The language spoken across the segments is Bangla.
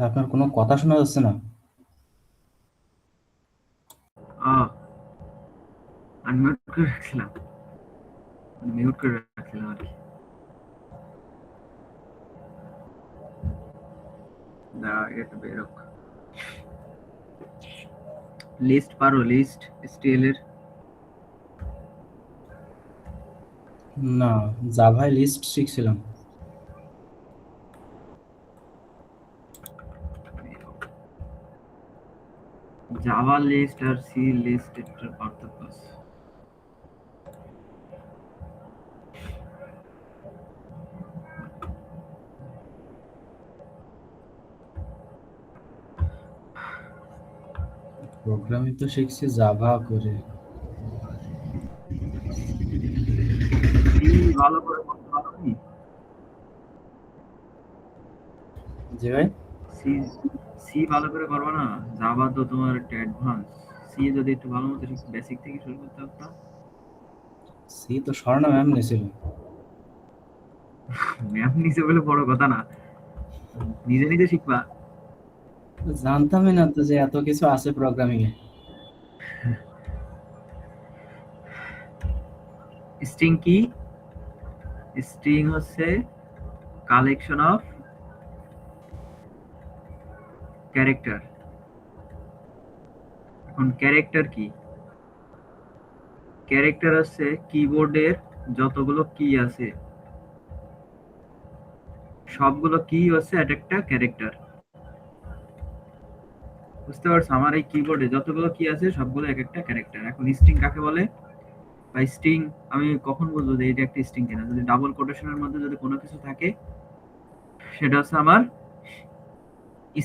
আপনার কোনো কথা শোনা যাচ্ছে না। আনমিউট করে রাখছিলাম, মিউট করে রাখছিলাম আর কি। এটা বেরোক। লিস্ট পারো? লিস্ট স্টিএল এর না, জাভায় লিস্ট শিখছিলাম। জাভা লিস্ট আর সি লিস্ট এর পার্থক্য আছে। প্রোগ্রামিং তো শিখছি জাভা করে। সি ভালো করে করতে পারো নি? জি ভাই। সি সি ভালো করে করবে না? জাভা তো তোমার একটা অ্যাডভান্স। সি যদি একটু ভালো মতো বেসিক থেকে শুরু করতে পারতাম। সি তো স্বর্ণা ম্যাম নিয়েছিল। ম্যাপ নিচে বলে বড় কথা না, নিজে নিজে শিখবা। জানতামই না তো যে এত কিছু আছে প্রোগ্রামিং এ। স্ট্রিং কি? স্ট্রিং হচ্ছে কালেকশন অফ ক্যারেক্টার। এখন ক্যারেক্টার কি? ক্যারেক্টার হচ্ছে কিবোর্ডের যতগুলো কি আছে সবগুলো কি হচ্ছে এক একটা ক্যারেক্টার। বুঝতে পারছো? আমার এই কিবোর্ডে যতগুলো কি আছে সবগুলো এক একটা ক্যারেক্টার। এখন স্ট্রিং কাকে বলে? বা স্ট্রিং আমি কখন বলবো যে এটা একটা স্ট্রিং কিনা? যদি ডাবল কোটেশনের মধ্যে যদি কোনো কিছু থাকে সেটা হচ্ছে আমার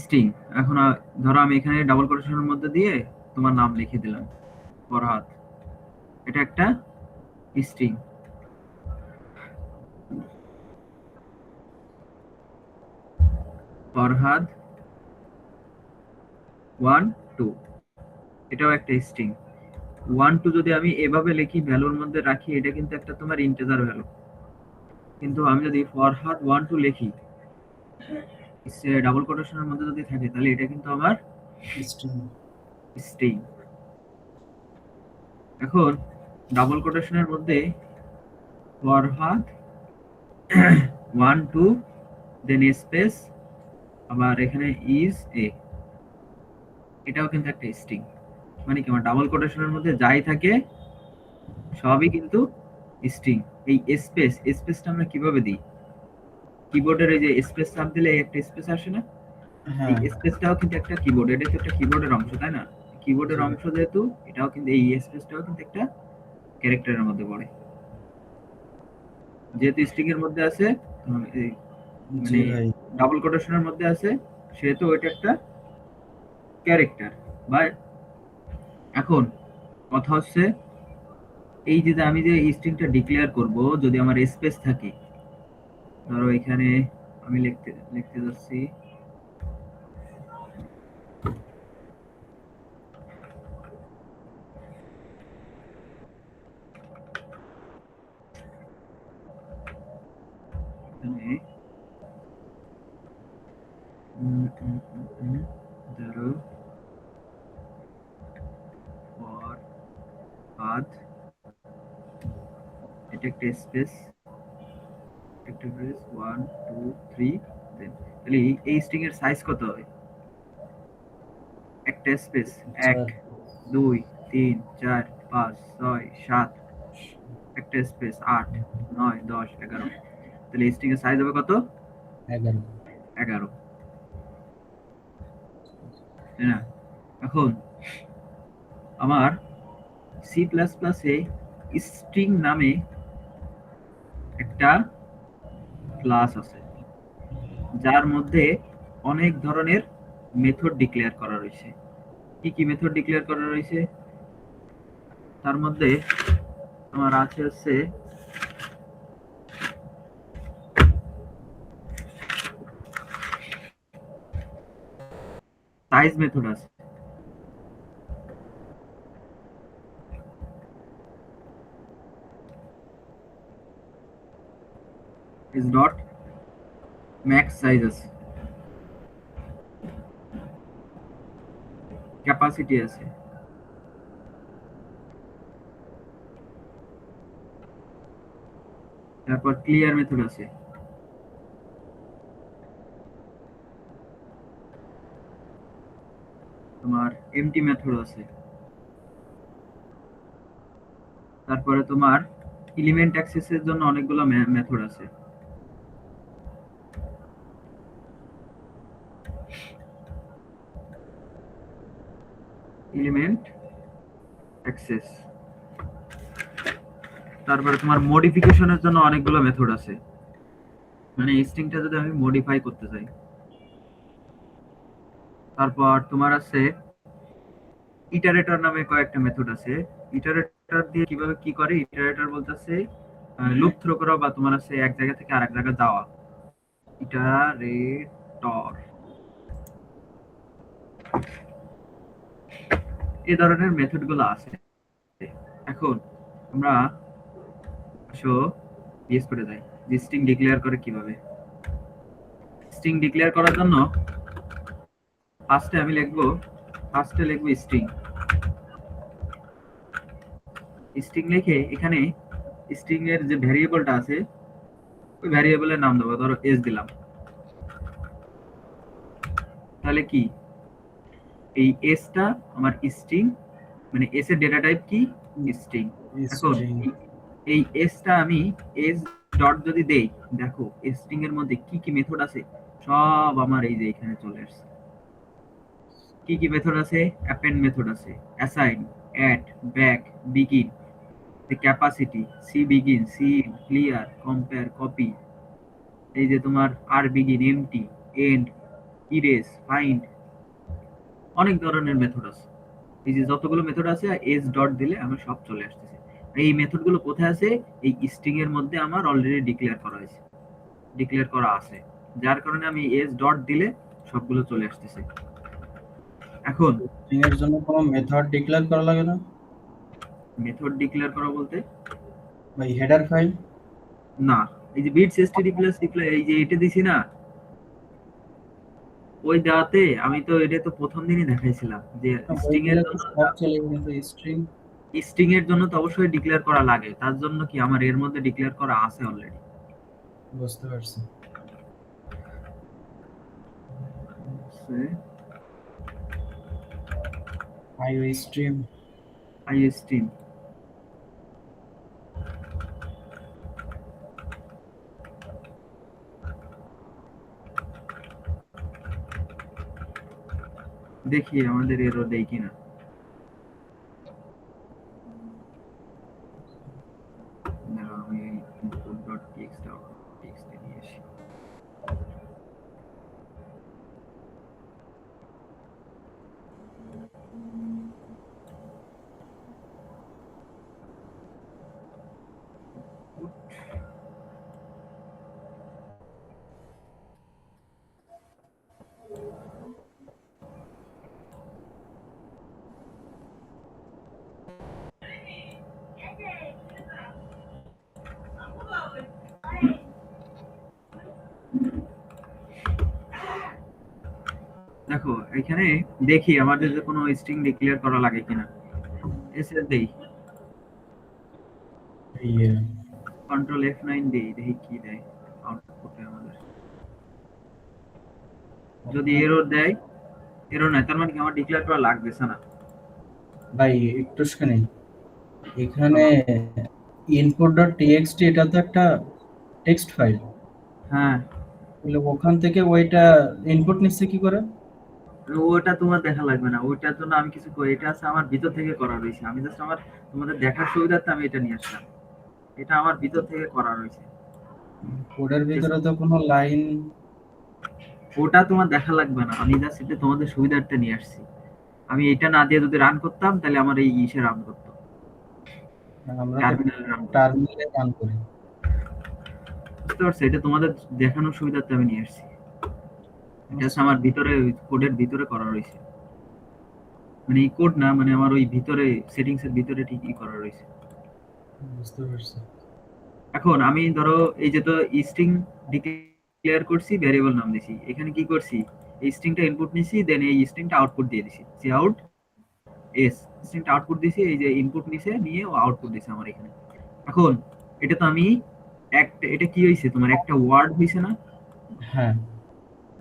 স্ট্রিং। এখন ধরো আমি এখানে ডাবল কোটেশনের মধ্যে দিয়ে তোমার নাম লিখে দিলাম, ফরহাদ। এটা একটা স্ট্রিং। ফরহাদ 1 2, এটাও একটা স্ট্রিং। 1 2 যদি আমি এভাবে লিখি ভ্যালুর মধ্যে রাখি, এটা কিন্তু একটা তোমার ইন্টিজার ভ্যালু। কিন্তু আমি যদি ফরহাদ 1 2 লিখি ডাবল কোটেশনের মধ্যে যদি থাকে, তাহলে এটা কিন্তু আমার স্ট্রিং। স্ট্রিং। এখন ডাবল কোটেশনের মধ্যে ফরহাদ 1 2 দেন স্পেস, আবার এখানে ইজ এ, এটাও কিন্তু একটা স্ট্রিং। মানে কি, আমার ডাবল কোটেশনের মধ্যে যাই থাকে সবই কিন্তু স্ট্রিং। এই স্পেস, স্পেসটা আমরা কিভাবে দিই? কিবোর্ডের এই যে স্পেস চাপ দিলে একটা স্পেস আসে না? এই হ্যাঁ। স্পেসটাও কিন্তু একটা কিবোর্ড, এটা তো একটা কিবোর্ডের অংশ, তাই না? কিবোর্ডের জি ভাই। অংশ যেহেতু, এটাও কিন্তু এই স্পেসটাও কিন্তু একটা ক্যারেক্টারের মধ্যে পড়ে। যেহেতু স্ট্রিং এর মধ্যে আছে, জি মানে ভাই। ডাবল কোটেশনের মধ্যে আছে, সেহেতু ওইটা একটা ক্যারেক্টার। বা এখন কথা হচ্ছে, এই যে আমি যে স্ট্রিংটা ডিক্লেয়ার করব, যদি আমার স্পেস থাকে, ধরো এখানে আমি লিখতে লিখতে যাচ্ছি এখানে ধরো ফর পাথ, এটা একটা স্পেস, একটা ব্রেস 1 2 3, দেন তাহলে এই স্ট্রিং এর সাইজ কত হবে? একটা স্পেস 1 স্যার। 2 3 4 5 6 7, একটা স্পেস 8 9 10 11, তাহলে এই স্ট্রিং এর সাইজ হবে কত? 11। 11, তাই না? এখন আমার সি প্লাস প্লাসে স্ট্রিং নামে একটা ক্লাস আছে, যার মধ্যে অনেক ধরনের মেথড ডিক্লেয়ার করা রয়েছে। কি কি মেথড ডিক্লেয়ার করা রয়েছে? তার মধ্যে আমার আছে হচ্ছে সাইজ মেথড আছে, ইজ ডট ম্যাক্স সাইজ আছে। ক্যাপাসিটি আছে, তারপর ক্লিয়ার মেথড আছে, তোমার এমটি মেথড আছে, তারপরে তোমার এলিমেন্ট অ্যাক্সেসের জন্য অনেকগুলো মেথড আছে। এলিমেন্ট অ্যাক্সেস, তারপরে তোমার মডিফিকেশনের জন্য অনেকগুলো মেথড আছে, মানে স্ট্রিংটা যদি আমি মডিফাই করতে চাই। তারপর তোমার আছে ইটারেটর নামে কয়েকটা মেথড আছে। ইটারেটর দিয়ে কিভাবে কি করে, ইটারেটর বলতেছে লুপ থ্রো করা বা তোমার আছে এক জায়গা থেকে আরেক জায়গায় যাওয়া, ইটারেটর এই ধরনের মেথড গুলো আছে। এখন আমরা ইউজ করে যাই যে স্ট্রিং ডিক্লেয়ার করে কিভাবে। স্ট্রিং ডিক্লেয়ার করার জন্য ফার্স্টে লিখবো স্ট্রিং। স্ট্রিং লিখে এখানে স্ট্রিং এর যে ভ্যারিয়েবলটা আছে ওই ভ্যারিয়েবলের নাম দেবো, ধরো এস দিলাম। তাহলে কি এই এসটা আমার স্ট্রিং, মানে এস এর ডেটা টাইপ কি স্ট্রিং। এখন এই এসটা আমি এস ডট যদি দেই, দেখো স্ট্রিং এর মধ্যে কি কি মেথড আছে সব আমার এই যে এখানে চলে আসছে। কি কি মেথড আছে? অ্যাপেন্ড মেথড আছে, assign, add, back, begin, capacity, C begin, C clear, compare, copy, এই যে তোমার r begin, empty, end, erase, find, অনেক ধরনের মেথড আছে। এই যে যতগুলো মেথড আছে এস ডট দিলে আমার সব চলে আসতেছে। এই মেথডগুলো কোথায় আছে? এই স্ট্রিং এর মধ্যে আমার অলরেডি ডিক্লেয়ার করা হয়েছে, ডিক্লেয়ার করা আছে, যার কারণে আমি এস ডট দিলে সবগুলো চলে আসতেছে। এখন স্ট্রিং এর জন্য কোনো মেথড ডিক্লেয়ার করা লাগে না? মেথড ডিক্লেয়ার করা বলতে ভাই হেডার ফাইল না, এই যে বিটস std প্লাস রিপ্লাই এই যে এটা দিছি না, ওই দেওয়াতে আমি তো এটা তো প্রথম দিনই দেখাইছিলাম যে স্ট্রিং এর জন্য সব চলে গেছে। স্ট্রিং এর জন্য তো অবশ্যই ডিক্লেয়ার করা লাগে, তার জন্য কি আমার এর মধ্যে ডিক্লেয়ার করা আছে অলরেডি। বুঝতে পারছি। আইওস্ট্রিম দেখি আমাদের এরর দেয় কিনা। আমি input.txt output.txt নিয়ে আসি। দেখো এখানে দেখি আমাদের যে কোনো স্ট্রিং ডিক্লেয়ার করা লাগে কিনা। এসএস দেই, কন্ট্রোল F9 দেই, দেখি কি দেয় আউটপুটে আমাদের। যদি এরর দেয়, এরর নাই, তার মানে কি আমার ডিক্লেয়ার করা লাগবেছে না। ভাই একটু শুনে, এখানে input.txt এটা তো একটা টেক্সট ফাইল। হ্যাঁ, তাহলে ওখান থেকে ওইটা ইনপুট নিচ্ছে কি করে? ওটা তোমার দেখা লাগবে না, ওইটার জন্য আমি কিছু করি, এটা আছে আমার ভিতর থেকে করা রয়েছে। আমি জাস্ট আমার তোমাদের দেখার সুবিধার্থে আমি এটা নিয়ে আসলাম, এটা আমার ভিতর থেকে করা রয়েছে। কোডের ভিতরে তো কোনো লাইন, ওটা তোমার দেখা লাগবে না, আমি জাস্ট এটা তোমাদের সুবিধার্থে নিয়ে আসছি। আমি এটা না দিয়ে যদি রান করতাম তাহলে আমার এই ইসে রান করতো, আমরা টার্মিনালে রান করতো। টার্মিনালে রান করি। বুঝতে পারছো? এটা তোমাদের দেখানোর সুবিধার্থে আমি নিয়ে আসছি। এটা হচ্ছে আমার ভিতরে কোডের ভিতরে করা রয়েছে, মানে এই কোড না, মানে আমার ওই ভিতরে সেটিংস এর ভিতরে ঠিকই করা রয়েছে। বুঝতে পারছি। এখন আমি ধরো এই যে তো স্ট্রিং ডিক্লেয়ার করছি, ভ্যারিয়েবল নাম দিছি, এখানে কি করছি এই স্ট্রিংটা ইনপুট নিছি, দেন এই স্ট্রিংটা আউটপুট দিয়ে দিছি, সি আউট এস, স্ট্রিংটা আউটপুট দিছি, এই যে ইনপুট নিছে নিয়ে ও আউটপুট দিছে আমার এখানে। এখন এটা তো আমি একটা, এটা কি হইছে তোমার একটা ওয়ার্ড হইছে না? হ্যাঁ,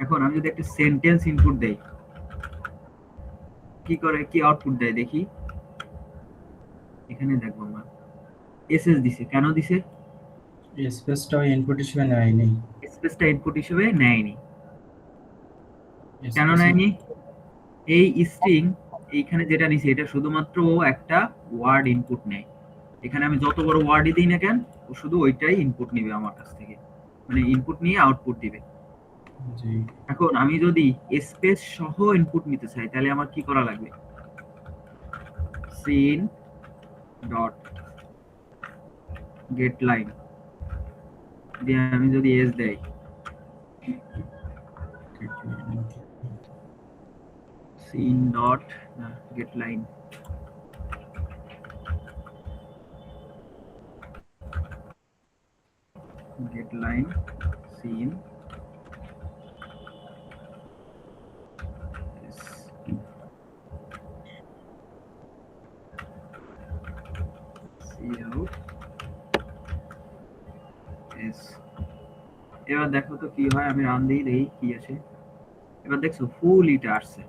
এখন আমি যদি একটা সেন্টেন্স ইনপুট দেই, কি করে, কি আউটপুট দেয় দেখি। এখানে দেখবো আমরা এসএস দিছে, কেন দিছে? স্পেসটাও ইনপুট হিসেবে নেয়নি। স্পেসটা ইনপুট হিসেবে নেয়নি। কেন স্পেস নেয়নি? এই স্ট্রিং এইখানে যেটা নিছে এটা শুধুমাত্র ও একটা ওয়ার্ড ইনপুট নেয়। এখানে আমি যত বড় ওয়ার্ডই দিই না কেন, ও শুধু ওইটাই ইনপুট নিবে আমার কাছ থেকে, মানে ইনপুট নিয়ে আউটপুট দিবে। জি, এখন আমি যদি স্পেস সহ ইনপুট নিতে চাই তাহলে আমার কি করা লাগবে? সিন ডট গেট লাইন দিয়ে আমি যদি এস দেই, cin dot get line, get line cin এবার দেখো তো কি হয়, আমি রান দিই দেই কি আসে। এবার দেখছো ফুল ইটা আসছে।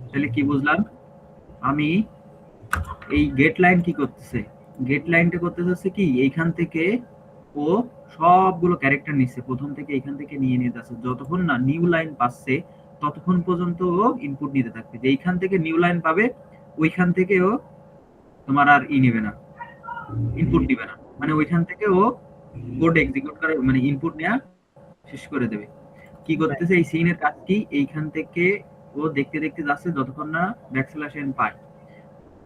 তাহলে কি বুঝলাম? আমি এই গেট লাইন কি করতেছে, গেট লাইনটা করতে যাচ্ছে কি এইখান থেকে ও সবগুলো ক্যারেক্টার নিচ্ছে, প্রথম থেকে এইখান থেকে নিয়ে নিয়ে যাচ্ছে, যতক্ষণ না নিউ লাইন পাচ্ছে ততক্ষণ পর্যন্ত ও ইনপুট নিতে থাকবে। যে এইখান থেকে নিউ লাইন পাবে ওইখান থেকে ও তোমার আর নেবে না, ইনপুট দিবে না, মানে ওইখান থেকে ও কোড এক্সিকিউট করে, মানে ইনপুট নেওয়া শেষ করে দেবে। কি করতেছে এই সিনের কাজ কি, এইখান থেকে ও দেখতে দেখতে যাচ্ছে যতক্ষণ না ব্যাকস্ল্যাশ পায়,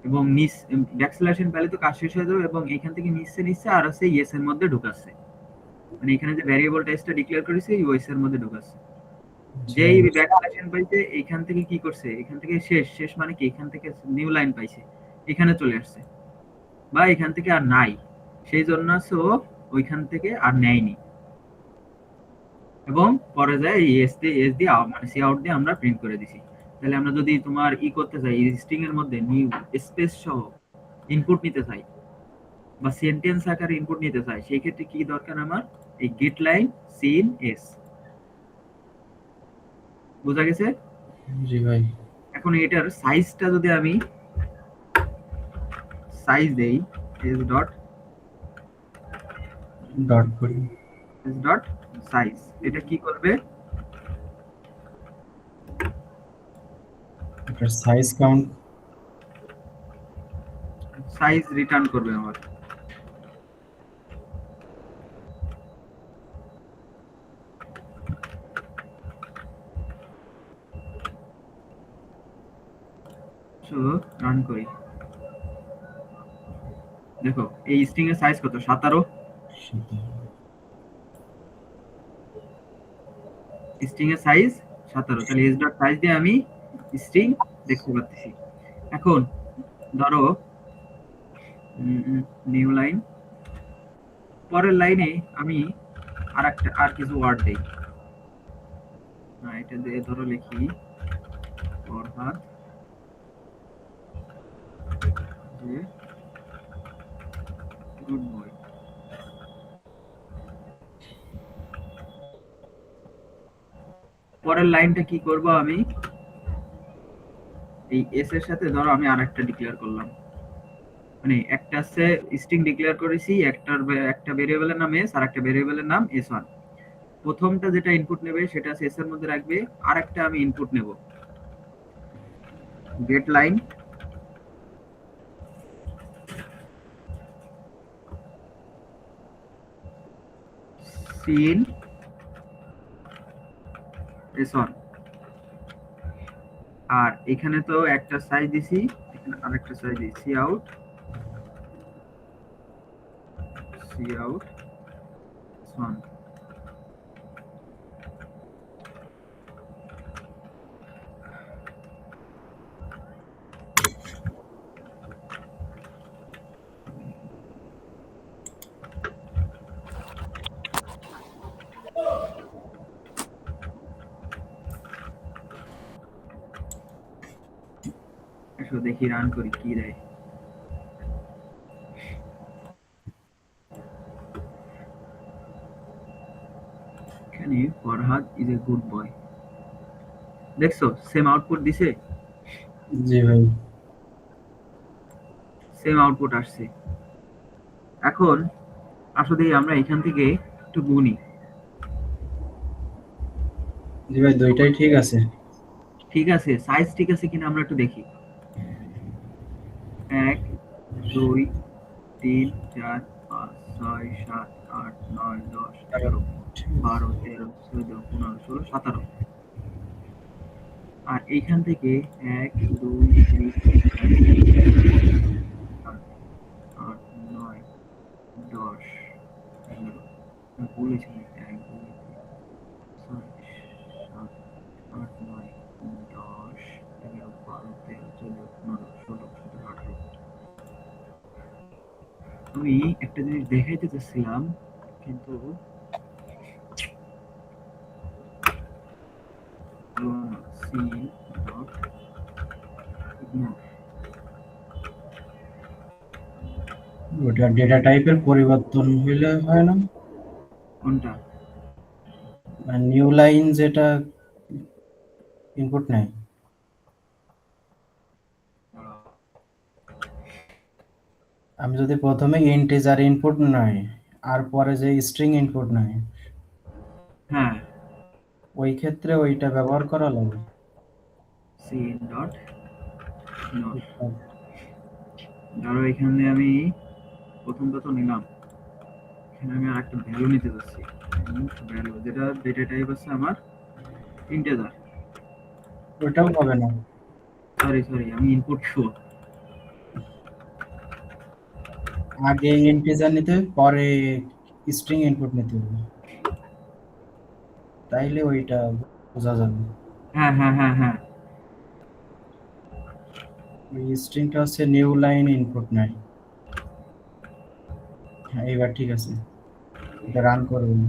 এবং নিচ ব্যাকস্ল্যাশ পেলে তো কাজ শেষ হয়ে যাবে, এবং এইখান থেকে নিচে নিচে আর আছে ইয়েস এর মধ্যে ঢুকাচ্ছে, মানে এখানে যে ভ্যারিয়েবল টাইপসটা ডিক্লেয়ার করেছে ইউএস এর মধ্যে ঢুকাচ্ছে। যেই ব্যাকস্ল্যাশ পাইছে এইখান থেকে কি করছে, এখান থেকে শেষ, শেষ মানে কি এখান থেকে নিউ লাইন পাইছে এখানে চলে আসছে, বা এখান থেকে আর নাই, সেই জন্য ও ওইখান থেকে আর নেয়নি, এবং পরে যায় এই এস দিয়ে, এস দিয়ে মানে সি আউট দিয়ে আমরা প্রিন্ট করে দিছি। তাহলে আমরা যদি তোমার করতে চাই স্ট্রিং এর মধ্যে নিউ স্পেস সহ ইনপুট নিতে চাই বা সেন্টেন্স আকারে ইনপুট নিতে চাই, সেই ক্ষেত্রে কি দরকার আমার? এই গেট লাইন সিন এস। বোঝা গেছে? জি ভাই। এখন এটার সাইজটা যদি আমি সাইজ দেই এস ডট ডট করি, এস ডট সাইজ, এটা কি করবে? এটার সাইজ কাউন্ট, সাইজ রিটার্ন করবে আমার। রান করি, দেখো এই স্ট্রিং এর সাইজ কত? 17। স্ট্রিং এর সাইজ 17, তাহলে এস ডট সাইজ দিয়ে আমি স্ট্রিং দেখতে পাচ্ছি। এখন ধরো নিউ লাইন, পরের লাইনে আমি আর কিছু ওয়ার্ড দেই, এটা দিয়ে ধরো লিখি ফরহাদ যে গুড বয়। পরের লাইনটা কি করব, আমি এই এস এর সাথে ধরো আমি আরেকটা ডিক্লেয়ার করলাম, মানে একটা আছে স্ট্রিং ডিক্লেয়ার করেছি, একটা ভেরিয়েবলের নাম এস আর একটা ভেরিয়েবলের নাম s1। প্রথমটা যেটা ইনপুট নেবে সেটা এস এর মধ্যে রাখবে, আরেকটা আমি ইনপুট নেব গেট লাইন সিন s1, আর এখানে তো একটা সাইজ দিছি, এখানে আরেকটা সাইজ দিছি সি আউট s1। আসো দেখি রান করি কি দেয়। এখানে Farhad is a good boy, দেখছো সেম আউটপুট দিছে, জি ভাই। সেম আউটপুট আসছে। এখন আসলে আমরা এখান থেকে একটু গুনি। জি ভাই, দুইটাই ঠিক আছে। ঠিক আছে, সাইজ ঠিক আছে কিনা আমরা একটু দেখি। 1 2 3 4 5 6 7 8 9 10 11 12 13 14 15 16 17, আর এইখান থেকে 1 2 3 4 5 8 9 10 11, বলেছি 1 2 3 4 7 8 9 10 11 12 13 14 15 16 17 18। আমি একটা জিনিস দেখাইতে চাচ্ছিলাম কিন্তু সি ডট ইগনোর, ওটা ডেটা টাইপের পরিবর্তন হইলে হয় না? কোনটা? নিউ লাইন যেটা ইনপুট নেয়। আমি যদি প্রথমে ইন্টিজার ইনপুট নেয় আর পরে যে স্ট্রিং ইনপুট নেয়, হ্যাঁ, ওই ক্ষেত্রে ওইটা ব্যবহার করা লাগে। C dot ignore. ধরো এখানে আমি প্রথমটা তো নিলাম, এখানে আমি আর একটা ভ্যালু নিতে যাচ্ছি, ভ্যালু যেটা ডেটা টাইপ আছে আমার ইন্টিজার, ওটাও হবে না। সরি সরি আমি ইনপুট শো, আগে ইন্টিজার নিতে হবে, পরে স্ট্রিং ইনপুট নিতে হবে, তাইলে ওইটা বোঝা যাবে। হ্যাঁ হ্যাঁ হ্যাঁ হ্যাঁ, ওই স্ট্রিংটা হচ্ছে নিউ লাইন ইনপুট নেয়। হ্যাঁ, এবার ঠিক আছে, এটা রান করবেন।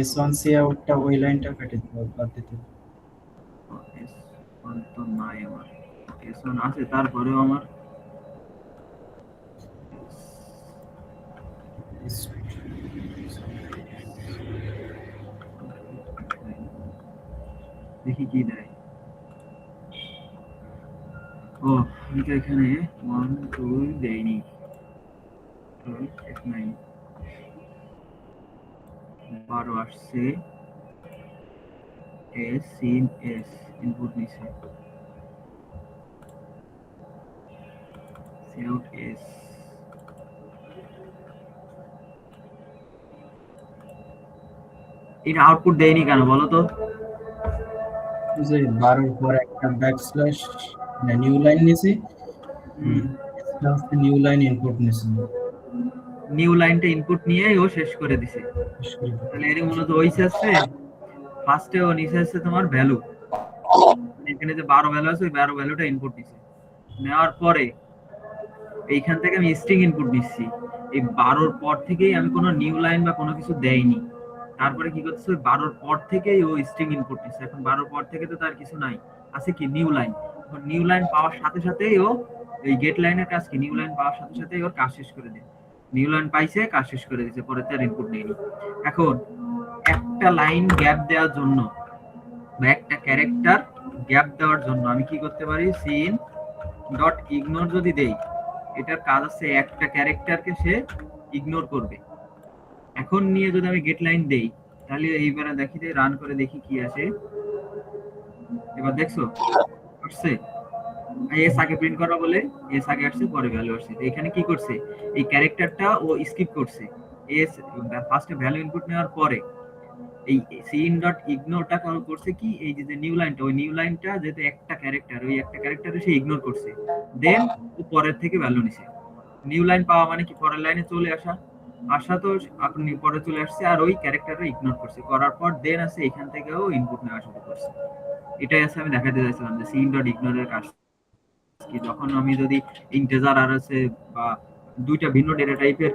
S1 সি আউটটা ওই লাইনটা কেটে দিতে হবে, বাদ দিতে হবে। S1 তো নাই আমার, S1 আছে তারপরেও আমার দেখি কি দেয়। ও আমি তো এখানে 1 2 দেইনি, 9 12 আসছে, এস সিন এস ইনপুট নিছে, সি আউট এস, এটা আউটপুট দেয়নি কেন বলো তো? যে 12 পর একটা ব্যাকস্ল্যাশ নিউ লাইন নিছি, নিউ লাইন ইনপুট নিছি। নিউ লাইনটা ইনপুট নিয়ে ও শেষ করে দিছে, তাহলে এর মূলত হইছে আছে ফার্স্টে ও নিচে আছে তোমার ভ্যালু, এখানে যে 12 ভ্যালু আছে ওই 12 ভ্যালুটা ইনপুট নিছে, নেওয়ার পরে এইখান থেকে আমি স্ট্রিং ইনপুট নিচ্ছি, এই 12 পর থেকেই আমি কোনো নিউ লাইন বা কোনো কিছু দেইনি, তারপরে কি করতেছে ওই 12 পর থেকেই ও স্ট্রিং ইনপুট নিচ্ছে। এখন 12 পর থেকে তো তার কিছু নাই, আছে কি নিউ লাইন, এখন নিউ লাইন পাওয়ার সাথে সাথেই ও এই গেট লাইনের কাজ কি নিউ লাইন পাওয়ার সাথে সাথেই ওর কাজ শেষ করে দেয়, নিউ লাইন পাইছে কাজ শেষ করে দিয়েছে, পরে তার ইনপুট নেয়নি। এখন একটা লাইন গ্যাপ দেওয়ার জন্য বা একটা ক্যারেক্টার গ্যাপ দেওয়ার জন্য আমি কি করতে পারি, সিন ডট ইগনোর যদি দেই, এটার কাজ আছে একটা ক্যারেক্টারকে সে ইগনোর করবে। এখন নিয়ে যদি আমি গেট লাইন দেই, তাহলে এইবারে দেখি যে রান করে দেখি কি আসে। এবার দেখছো আসছে, এস আগে প্রিন্ট করা বলে এস আগে আসছে পরে ভ্যালু আসছে, এখানে কি করছে এই ক্যারেক্টারটা ও স্কিপ করছে, এস ফার্স্টে ভ্যালু ইনপুট নেওয়ার পরে এই সিন ডট ইগনোরটা করছে কি এই যে নিউ লাইনটা, ওই নিউ লাইনটা যেহেতু একটা ক্যারেক্টার, ওই একটা ক্যারেক্টারে সে ইগনোর করছে, দেন ও পরের থেকে ভ্যালু নিছে। নিউ লাইন পাওয়া মানে কি পরের লাইনে চলে আসা, আসা তো আপনি পরে চলে আসছে আর ওই ক্যারেক্টারটা ইগনোর করছে, করার পর দেন আছে এখান থেকেও ইনপুট নেওয়া শুরু করছে। এটাই আছে আমি দেখাতে চাইছিলাম যে সিন ডট ইগনোরের কাজ কি, যখন আমি যদি ইন্টিজার আর আছে বা দুইটা ভিন্ন ডেটা টাইপের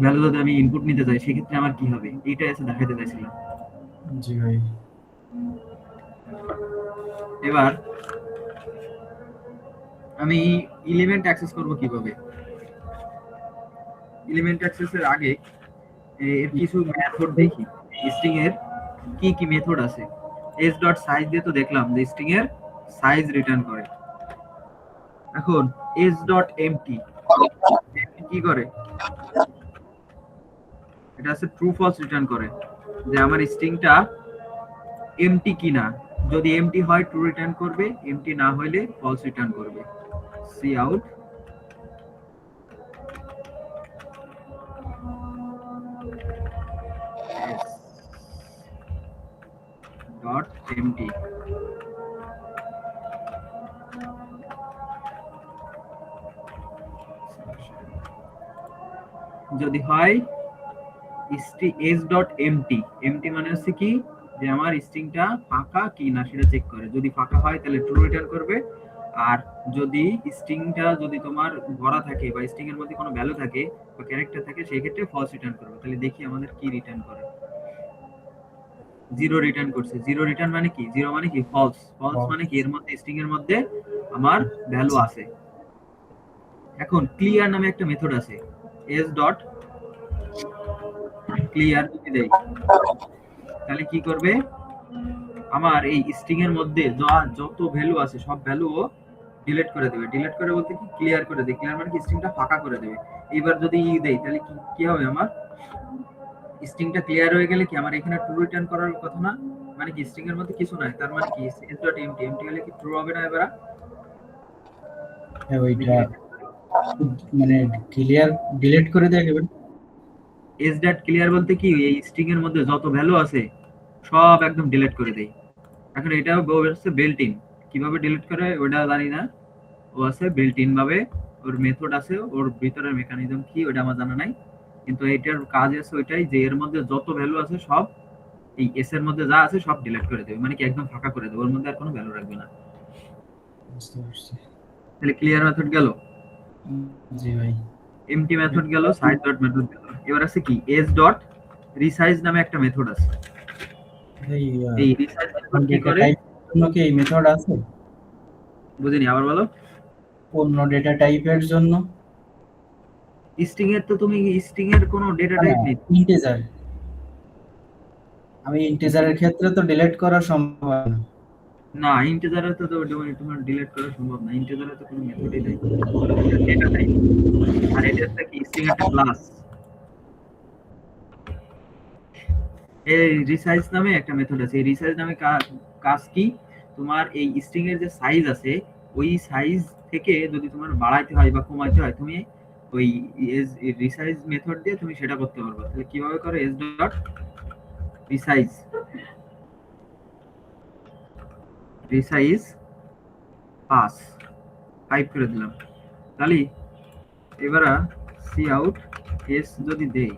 ভ্যালু যদি আমি ইনপুট নিতে চাই সেক্ষেত্রে আমার কি হবে, এইটাই আছে দেখাতে চাইছিলাম। জি ভাই। এবার আমি এলিমেন্ট অ্যাক্সেস করব কিভাবে? এলিমেন্ট অ্যাক্সেসের আগে এর কিছু মেথড দেখি, স্ট্রিং এর কি কি মেথড আছে। s ডট সাইজ দিয়ে তো দেখলাম যে স্ট্রিং এর সাইজ রিটার্ন করে। এখন s ডট এমটি কি করে? এটা আছে ট্রু ফলস রিটার্ন করে, যে আমার স্ট্রিংটা এমটি কিনা। যদি এমটি হয় ট্রু রিটার্ন করবে, এমটি না হলে ফলস রিটার্ন করবে। Cout dot empty. যদি হয় s ডট এমটি, এমটি মানে হচ্ছে কি, যে আমার স্ট্রিংটা ফাঁকা কি না সেটা চেক করে। যদি ফাঁকা হয় তাহলে ট্রু রিটার্ন করবে, আর যদি স্ট্রিংটা যদি তোমার ভরা থাকে বা স্ট্রিং এর মধ্যে কোনো ভ্যালু থাকে বা ক্যারেক্টার থাকে সেই ক্ষেত্রে ফলস রিটার্ন করবে। তাহলে দেখি আমাদের কি রিটার্ন করে। জিরো রিটার্ন করছে। জিরো রিটার্ন মানে কি? জিরো মানে কি? ফলস। ফলস মানে কি? এর মধ্যে স্ট্রিং এর মধ্যে আমার ভ্যালু আছে। এখন ক্লিয়ার নামে একটা মেথড আছে, s ডট ক্লিয়ার যদি দেই তাহলে কি করবে? আমার এই স্ট্রিং এর মধ্যে যত ভ্যালু আছে সব ভ্যালু ও ডিলিট করে দেবে। ডিলিট করে বলতে কি? ক্লিয়ার করে দেবে। ক্লিয়ার মানে কি? স্ট্রিংটা ফাঁকা করে দেবে। এবার যদি ই দেই তাহলে কি হবে? আমার স্ট্রিংটা ক্লিয়ার হয়ে গেলে কি আমার এখানে ট্রু রিটার্ন করার কথা না? মানে কি স্ট্রিং এর মধ্যে কিছু নাই, তার মানে কি s.empty, এমটি হলে কি ট্রু হবে না? এবার হ্যাঁ ওইটা মানে ক্লিয়ার ডিলিট করে দেয় এবার। s.clear বলতে কি? এই স্ট্রিং এর মধ্যে যত ভ্যালু আছে সব একদম ডিলিট করে দেয়। এখন এটাও হচ্ছে বিল্ট ইন। কিভাবে ডিলিট করে ওটা জানি না, ও আছে বিল্ট ইন ভাবে, ওর মেথড আছে, ওর ভিতরের মেকানিজম কি ওটা আমার জানা নাই। কিন্তু এটার কাজ আছে ওইটাই, যে এর মধ্যে যত ভ্যালু আছে সব এই এস এর মধ্যে যা আছে সব ডিলিট করে দেবে, মানে কি একদম ফাঁকা করে দেবে, ওর মধ্যে আর কোনো ভ্যালু রাখবে না। বুঝতে পারছি। তাহলে ক্লিয়ার মেথড গেল, জি ভাই। এমটি মেথড গেল, সাইজ ডট মেথড গেল। এবার আছে কি? এস ডট রিসাইজ নামে একটা মেথড আছে। এই রিসাইজ মেথড কি ডেটা করে? টাইপের জন্য কি এই মেথড আছে? বুঝিনি, আবার বলো। অন্য ডেটা টাইপের জন্য? স্ট্রিং এর তো তুমি স্ট্রিং এর কোনো ডেটা টাইপ নেই। ইন্টিজার, আমি ইন্টিজারের ক্ষেত্রে তো ডিলিট করা সম্ভব না। না, ইন্টিজারে তো তোমার ডিলিট করা সম্ভব না। ইন্টিজারে তো কোনো মেথডই নাই, ডেটা টাইপ। আর এটা একটা কি? স্ট্রিং একটা ক্লাস। এই রিসাইজ নামে একটা মেথড আছে। এই রিসাইজ নামে কাজ কি? তোমার এই স্ট্রিং এর যে সাইজ আছে ওই সাইজ থেকে যদি তোমার বাড়াইতে হয় বা কমাইতে হয় তুমি ওই রিসাইজ মেথড দিয়ে তুমি সেটা করতে পারবে। তাহলে কিভাবে করে? s dot resize, resize pass 5 করে দিলাম। তাহলে এবার সি আউট s যদি দেই,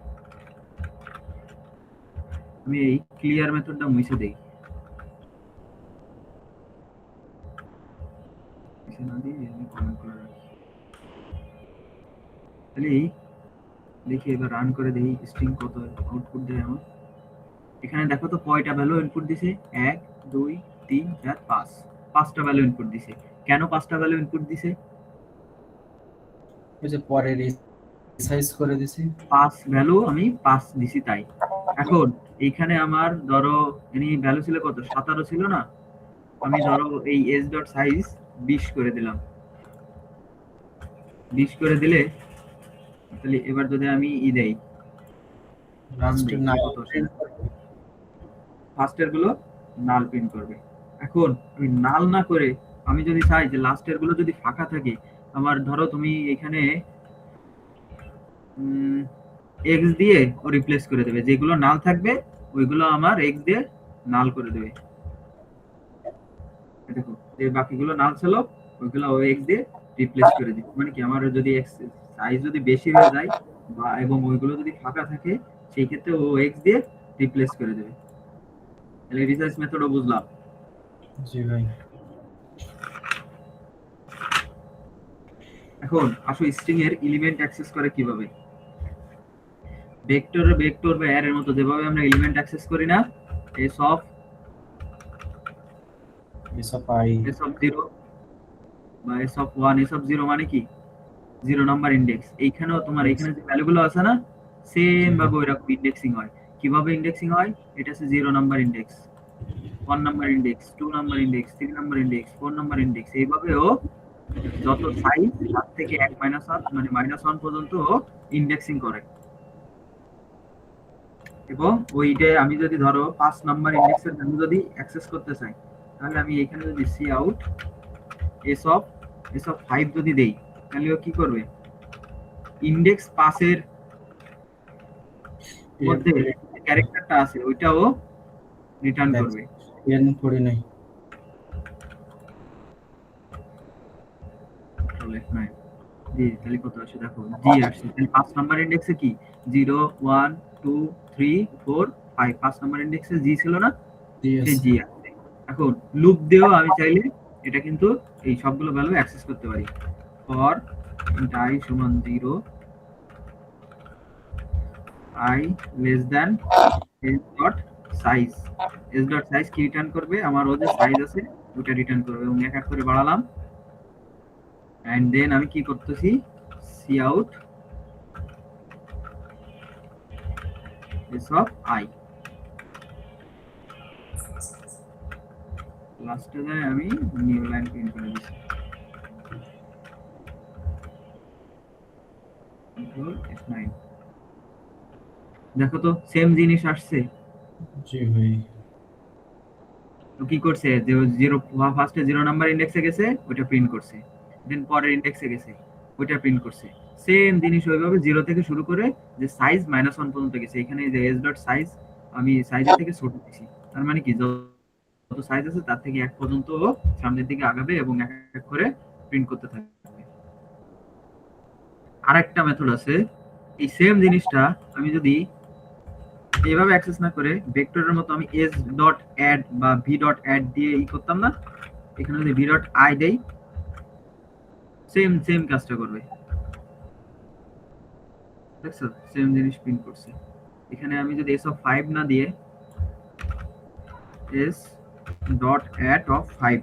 আমি এই ক্লিয়ার মেথডটা মুছে দেই, না দিয়ে আমি কমেন্ট করে রাখি। তাহলে দেখি এবার রান করে দেখি স্ট্রিং কত আউটপুট দেয় আমার। এখানে দেখো তো কয়টা ভ্যালু ইনপুট দিছে? 1 2 3 4 5, পাঁচটা ভ্যালু ইনপুট দিছে। কেন পাঁচটা ভ্যালু ইনপুট দিছে? ওই যে পরে রিসাইজ করে দিছি, 5 ভ্যালু আমি 5 দিছি তাই। এখন এইখানে আমার ধরো এনি ভ্যালু ছিল কত? 17 ছিল না? আমি ধরো এই s ডট সাইজ 20 করে দিলাম। 20 করে দিলে তাহলে এবার যদি আমি দেই রান দেই, কত আসে? ফার্স্টের গুলো নাল প্রিন্ট করবে। এখন আমি নাল না করে আমি যদি চাই যে লাস্টের গুলো যদি ফাঁকা থাকে, আমার ধরো তুমি এখানে এক্স দিয়ে ও রিপ্লেস করে দেবে, যেগুলো নাল থাকবে ওইগুলো আমার এক্স দিয়ে নাল করে দেবে। দেখো যে বাকিগুলো নাল ছিল ওইগুলো ও এক্স দিয়ে রিপ্লেস করে দিবে। মানে কি আমার যদি এক্স সাইজ যদি বেশি হয়ে যায় বা এবং ওইগুলো যদি ফাঁকা থাকে সেই ক্ষেত্রে ও এক্স দিয়ে রিপ্লেস করে দেবে। তাহলে রিসার্চ মেথডও বুঝলাম। জি ভাই। এখন আসো স্ট্রিং এর এলিমেন্ট অ্যাক্সেস করে কিভাবে। ভেক্টর বা অ্যারের মতো যেভাবে আমরা এলিমেন্ট অ্যাক্সেস করি না, এস অফ এসব আই 0 বা এস অফ 1, এস অফ 0 মানে কি 0 নাম্বার ইন্ডেক্স। এইখানেও তোমার এখানে যে ভ্যালুগুলো আছে না, সেম ভাবে ওইরকম ইন্ডেক্সিং হয়। কিভাবে ইন্ডেক্সিং হয়? এটা হচ্ছে 0 number index, 1 number index, 2 number index, 3 number index, 4 number index, এইভাবেও যত সাইজ তার থেকে 1 -1 মানে -1 পর্যন্ত ইন্ডেক্সিং করে। এবং ওইটা আমি যদি ধরো 5 নাম্বার ইন্ডেক্সের ভ্যালু যদি অ্যাক্সেস করতে চাই, তাহলে আমি এখানে যদি সি আউট এস অফ 5 যদি দেই, তাহলে ও কি করবে? ইন্ডেক্স পাসের মধ্যে যে ক্যারেক্টারটা আছে ওইটাও রিটার্ন করবে। এন পড়ি নাই। জি, তাহলে কত আসে দেখো, জি আসছে। তাহলে 5 নাম্বার ইন্ডেক্সে কি 0 1 2 3 4 5, 5 নাম্বার ইন্ডেক্সে জি ছিল না, সেই জি আসছে। এখন লুপ দিয়েও আমি চাইলে এটা কিন্তু এই সবগুলো ভ্যালু অ্যাক্সেস করতে পারি। ফর i সমান 0, i less than s dot size. s dot size কি রিটার্ন করবে? আমার ও যে সাইজ আছে ওটা রিটার্ন করবে। এবং এক এক করে বাড়ালাম, এন্ড দেন আমি কি করতেছি, cout s of i। লাস্টে যায় আমি নিউ লাইন প্রিন্ট করে দিচ্ছি, কন্ট্রোল F9। দেখো তো সেম জিনিস আসছে। জি ভাই। তো কি করছে, যে 0 ফার্স্টে 0 নাম্বার ইন্ডেক্সে গেছে ওটা প্রিন্ট করছে, দেন পরের ইন্ডেক্সে গেছে ওটা প্রিন্ট করছে। সেম জিনিস ওইভাবে 0 থেকে শুরু করে যে সাইজ -1 পর্যন্ত গেছে। এখানে যে s ডট সাইজ আমি সাইজের থেকে ছোট দিছি, তার মানে কি যত সাইজ আছে তার থেকে 1 পর্যন্ত সামনের দিকে আগাবে এবং এক এক করে প্রিন্ট করতে থাকবে। আরেকটা মেথড আছে, এই সেম জিনিসটা আমি যদি এইভাবে অ্যাক্সেস না করে ভেক্টরের মতো আমি s ডট অ্যাড বা v ডট অ্যাড দিয়ে করতাম না, এখানে যদি v ডট i দেই, সেম কাজটা করবে। দেখছো সেম জিনিস প্রিন্ট করছে। এখানে আমি যদি s অফ 5 না দিয়ে s ডট অ্যাড অফ 5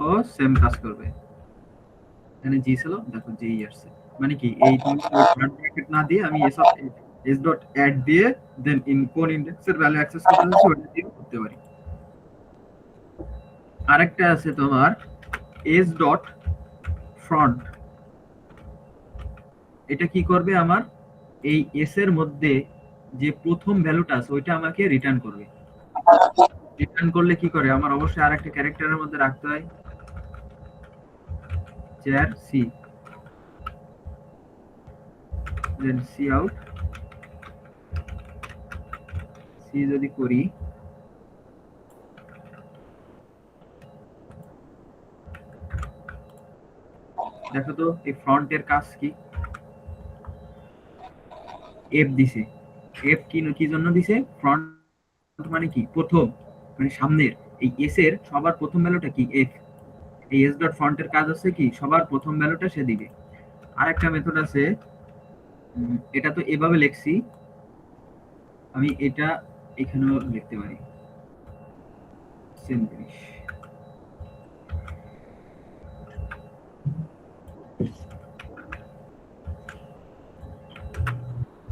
ও সেম কাজ করবে। এখানে জি ছিল, দেখো জি আসছে। মানে কি এই তুমি ডট ব্র্যাকেট না দিয়ে আমি s ডট অ্যাড দিয়ে দেন কোন ইন্ডেক্সের ভ্যালু অ্যাক্সেস করতে যাচ্ছি ওটা দিয়ে করতে পারি। আরেকটা আছে তোমার s ডট ফ্রন্ট। এটা কি করবে, আমার এই s এর মধ্যে যে প্রথম ভ্যালুটা আছে ওইটা আমাকে রিটার্ন করবে। রিটার্ন করলে কি করে, আমার অবশ্যই আরেকটা ক্যারেক্টারের মধ্যে রাখতে হয়, চার সি, দেন সি আউট সি যদি করি, দেখো তো এই ফ্রন্টের কাজ কি, এফ দিছে। এফ কি জন্য দিছে? ফ্রন্ট মানে কি প্রথম, মানে সামনের। এই এস এর সবার প্রথম ভ্যালুটা কি এফ। এই এস ডট ফ্রন্টের কাজ হচ্ছে কি সবার প্রথম ভ্যালুটা সে দিবে। আরেকটা মেথড আছে, এটা তো এভাবে লিখছি, আমি এটা এখানেও লিখতে পারি, সেম জিনিস।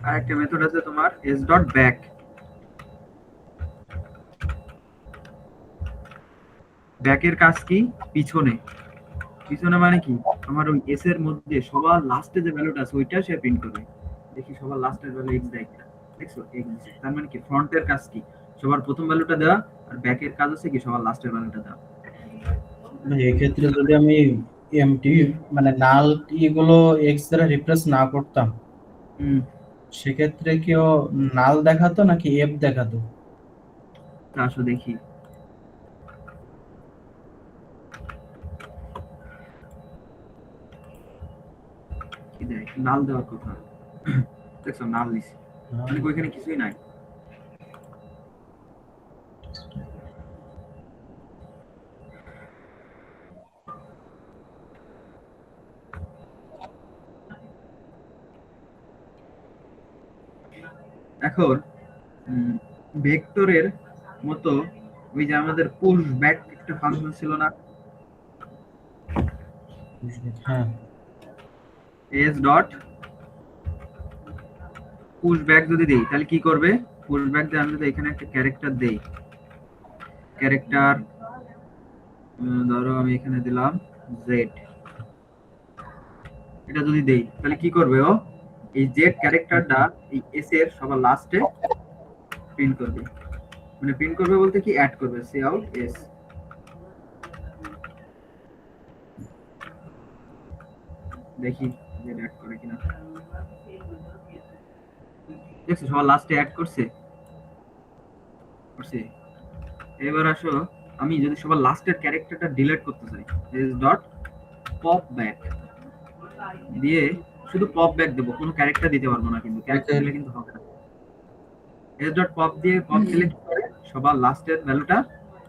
আরেকটা মেথড আছে তোমার এস ডট ব্যাক। ব্যাকের কাজ কি, পিছনে। পিছনে মানে কি, আমার ওই এস এর মধ্যে সবার লাস্টে যে ভ্যালুটা আছে ওইটা সে প্রিন্ট করবে। দেখি সবার লাস্টের ভ্যালু এক্স দেয় কিনা, দেখছো এক্স দিছে। তার মানে কি ফ্রন্টের কাজ কি সবার প্রথম ভ্যালুটা দেওয়া, আর ব্যাকের কাজ হচ্ছে কি সবার লাস্টের ভ্যালুটা দেওয়া। ভাই এক্ষেত্রে যদি আমি এমটি মানে নাল এগুলো এক্স দ্বারা রিপ্লেস না করতাম, হুম, সেক্ষেত্রে কেউ নাল দেখাতো নাকি এফ দেখাতো? তা আসো দেখি। কি দেয়, নাল দেওয়ার কথা। দেখছো নাল দিছে, মানে কি ওইখানে কিছুই নাই। এখন ভেক্টরের মতো ওই যে আমাদের পুশ ব্যাক একটা ফাংশন ছিল না, হ্যাঁ এস ডট পুশ ব্যাক যদি দেই তাহলে কি করবে, পুশ ব্যাক দিয়ে আমি যদি এখানে একটা ক্যারেক্টার দেই, ক্যারেক্টার ধরো আমি এখানে দিলাম জেড, এটা যদি দেই তাহলে কি করবে, ও এই জেড ক্যারেক্টারটা এই এস এর সবার লাস্টে প্রিন্ট করবে, মানে প্রিন্ট করবে বলতে কি অ্যাড করবে, সি আউট এস, দেখি জেড অ্যাড করে কিনা, দেখছো সবার লাস্টে অ্যাড করছে, করছে। এবার আসো আমি যদি সবার লাস্টের ক্যারেক্টারটা ডিলিট করতে চাই, এস ডট পপ ব্যাক দিয়ে শুধু পপ ব্যাক দেবো, কোনো ক্যারেক্টার দিতে পারবো না, কিন্তু ক্যারেক্টার দিলে কিন্তু হবে না। এস ডট পপ দিয়ে পপ দিলে কি করে, সবার লাস্টের ভ্যালুটা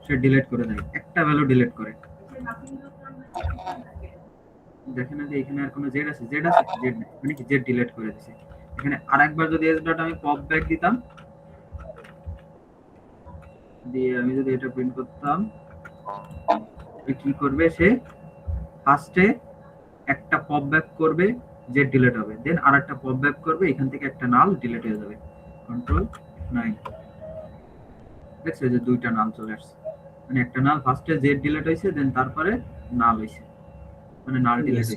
সে ডিলিট করে দেয়, একটা ভ্যালু ডিলিট করে। দেখেন যে এখানে আর কোনো জেড আছে, জেড আছে, জেড নেই, মানে কি জেড ডিলিট করে দিয়েছে। এখানে আরেকবার যদি এস ডট আমি পপ ব্যাক দিতাম, দিয়ে আমি যদি এটা প্রিন্ট করতাম, কি করবে সে, ফার্স্টে একটা পপ ব্যাক করবে, জেড ডিলিট হবে, দেন আরেকটা পপ ব্যাক করবে, এখান থেকে একটা নাল ডিলিট হয়ে যাবে, কন্ট্রোল 9, দেখছো যে দুইটা নাল চলে আসছে, মানে একটা নাল ফার্স্টে জেড ডিলিট হয়েছে, দেন তারপরে নাল হয়েছে, মানে নাল ডিলিট হয়েছে।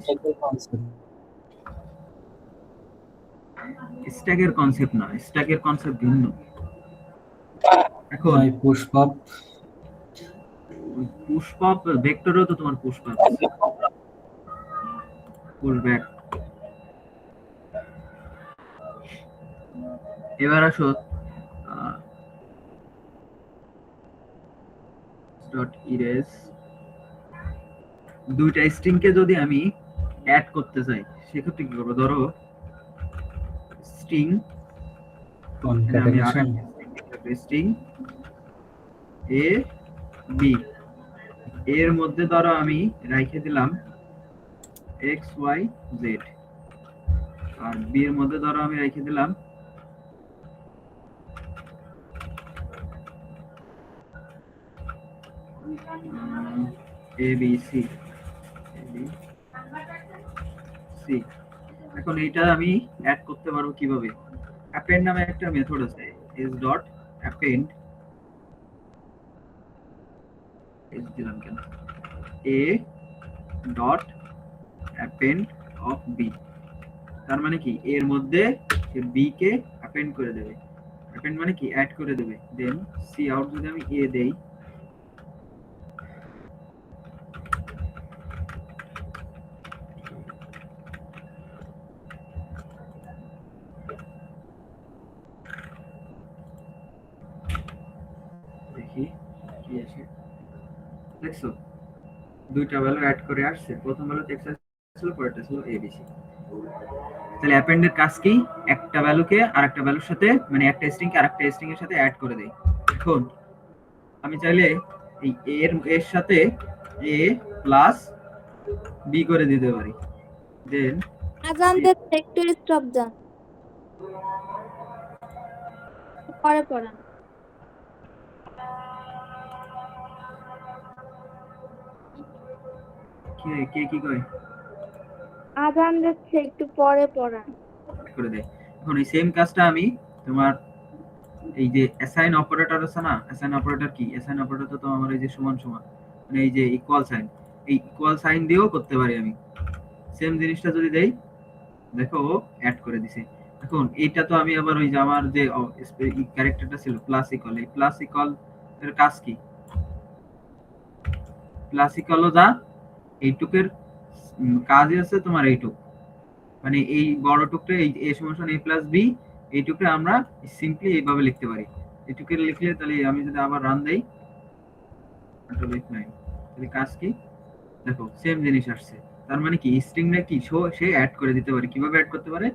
স্ট্যাকের কনসেপ্ট না, স্ট্যাকের কনসেপ্ট ভিন্ন। এখন পুষ্পক পুষ্পক ভেক্টরেও তো তোমার পুষ্পক আছে, পুশ ব্যাক। এবার আসো ডট ইরেজ, দুইটা স্ট্রিং কে যদি আমি অ্যাড করতে চাই সেক্ষেত্রে কি করবো, ধরো string concatenation string A B, এর মধ্যে ধরো আমি রেখে দিলাম এক্স ওয়াই জেড, আর বি এর মধ্যে ধরো আমি রেখে দিলাম এ বি সি, সি। এখন এইটা আমি অ্যাড করতে পারবো কিভাবে, অ্যাপেন্ড নামে একটা মেথড আছে, এস ডট অ্যাপেন্ড, এস দিলাম কেন, a dot append of b, তার মানে কি এর মধ্যে সে বি কে অ্যাপেন্ড করে দেবে, অ্যাপেন্ড মানে কি অ্যাড করে দেবে, দেন সি আউট যদি আমি এ দেই, দেখি কি আসে, দেখছো দুইটা ভ্যালু অ্যাড করে আসছে, প্রথম ভ্যালুতে এক্স ছিল, পরেরটা ছিল এবিসি। তাহলে অ্যাপেন্ডের কাজ কি, একটা ভ্যালুকে আরেকটা ভ্যালুর সাথে, মানে একটা স্ট্রিং কে আরেকটা স্ট্রিং এর সাথে অ্যাড করে দেয়। এখন আমি চাইলে এই এর সাথে এ প্লাস বি করে দিতে পারি, দেন আজানদের একটু স্টপ যান, পরে পড়ান। কে কি কয় আজান দিচ্ছে, একটু পরে পড়ান। করে দেয়। এখন এই সেম কাজটা আমি তোমার এই যে অ্যাসাইন অপারেটর আছে না, অ্যাসাইন অপারেটর কি, অ্যাসাইন অপারেটর তো আমার এই যে সমান সমান, মানে এই যে ইকুয়াল সাইন, এই ইকুয়াল সাইন দিয়েও করতে পারি আমি, সেম জিনিসটা যদি দেই, দেখো ও অ্যাড করে দিছে। এখন এইটা তো আমি আবার ওই যে আমার যে ক্যারেক্টারটা ছিল প্লাস ইকুয়াল, এই প্লাস ইকুয়াল এর কাজ কি, প্লাস ইকুয়াল যা এইটুকের কাজই আছে তোমার এইটুক, মানে এই বড় টুকটা এই a সমান a প্লাস b, এইটুকু আমরা সিম্পলি এইভাবে লিখতে পারি, এইটুকু লিখলে তাহলে আমি যদি আবার রান দেই, কন্ট্রোল F9, তাহলে কাজ কি, দেখো সেম জিনিস আসছে। তার মানে কি স্ট্রিং এ কি সে অ্যাড করে দিতে পারে, কিভাবে অ্যাড করতে পারে,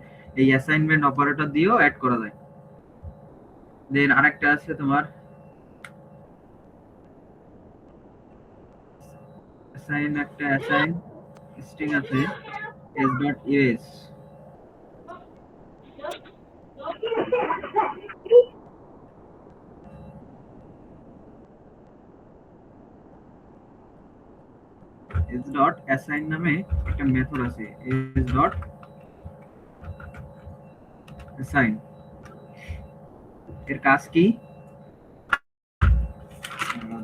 এই অ্যাসাইনমেন্ট অপারেটর দিয়েও অ্যাড করা যায়। দেন আরেকটা আছে তোমার অ্যাসাইন, একটা অ্যাসাইন স্ট্রিং আছে s.erase, s ডট অ্যাসাইন নামে একটা মেথড আছে, s ডট অ্যাসাইন। এর কাজ কি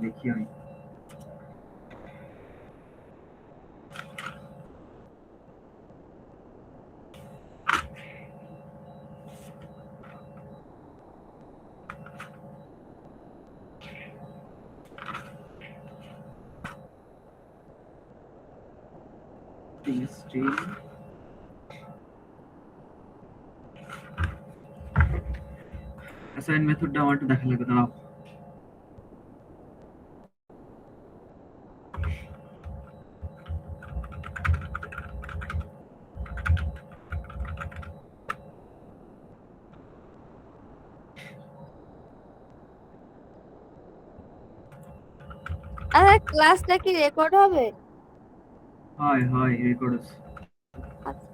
দেখি আমি। string অ্যাসাইন মেথডটা আমার একটু দেখা লাগবে, দাঁড়াও। আরে ক্লাসটা কি রেকর্ড হবে? হয় হয় রেকর্ড আছে। আচ্ছা।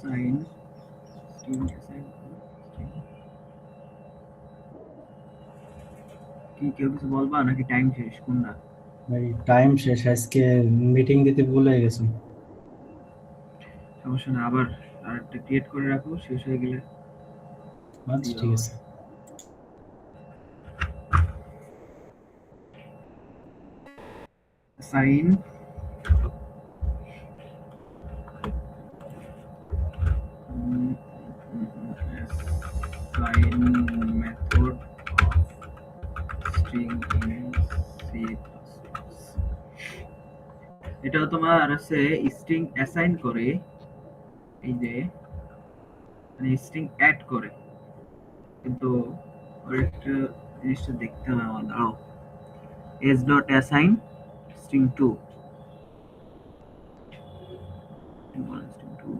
সাইন স্ট্রিং অ্যাসাইন কি কেউ কিছু বলবা নাকি টাইম শেষ কোনটা? ভাই টাইম শেষ, আজকে মিটিং দিতে ভুলে গেছি। সমস্যা না, আবার আরেকটা ক্রিয়েট করে রাখো, শেষ হয়ে গেলে আচ্ছা ঠিক আছে। Sign sign method of string in C. এটা তোমার আছে স্ট্রিং অ্যাসাইন করে, এই যে মানে স্ট্রিং অ্যাড করে, কিন্তু আরেকটা জিনিসটা দেখতে হবে আমার, দাঁড়াও। s dot assign string 2 string 2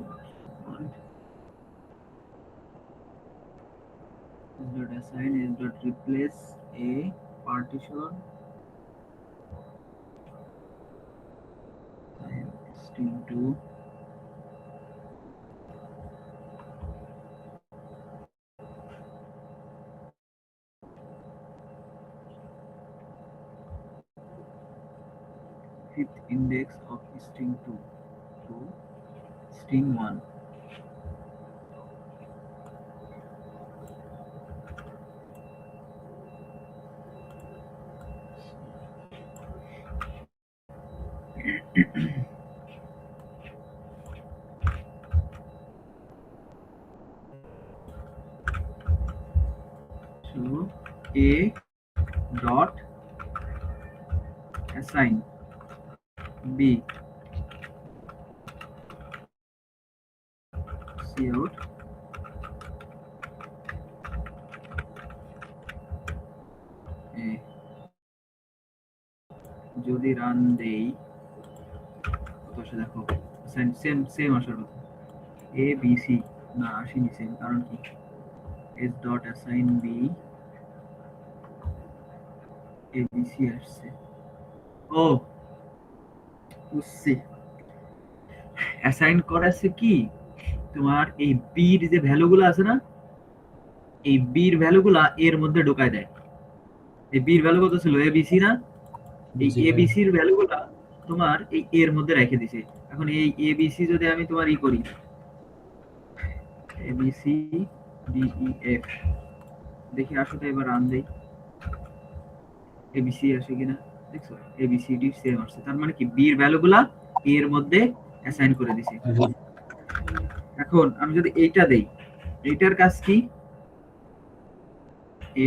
s dot assign s dot replace a partition string 2 fifth index of string 2 to string 1. So a dot assign b cout a, যদি রান দেই কত আসে দেখো, সেম সেম আসার কথা, a b c না আসেনি সেম, কারণ কি s dot assign b a b c আসছে। ও বুঝছি, অ্যাসাইন করাছে কি তোমার এই বির যে ভ্যালুগুলো আছে না, এই বির ভ্যালুগুলা এর মধ্যে ঢোকায় দেয়। এই বির ভ্যালু কত ছিল, এবিসি না, এই জি ভাই। এবিসির ভ্যালুগুলা তোমার এই এর মধ্যে রেখে দিছে। এখন এই এবিসি যদি আমি তোমার ই করি, এবিসি ডি ই এফ, দেখি আসলে এবার রান দেই, এবিসি আসে কিনা দেখছো, এবিসিডি সেম আসছে, তার মানে কি বির ভ্যালুগুলা এর মধ্যে অ্যাসাইন করে দিছে। এখন আমি যদি এইটা দেই, এইটার কাজ কি,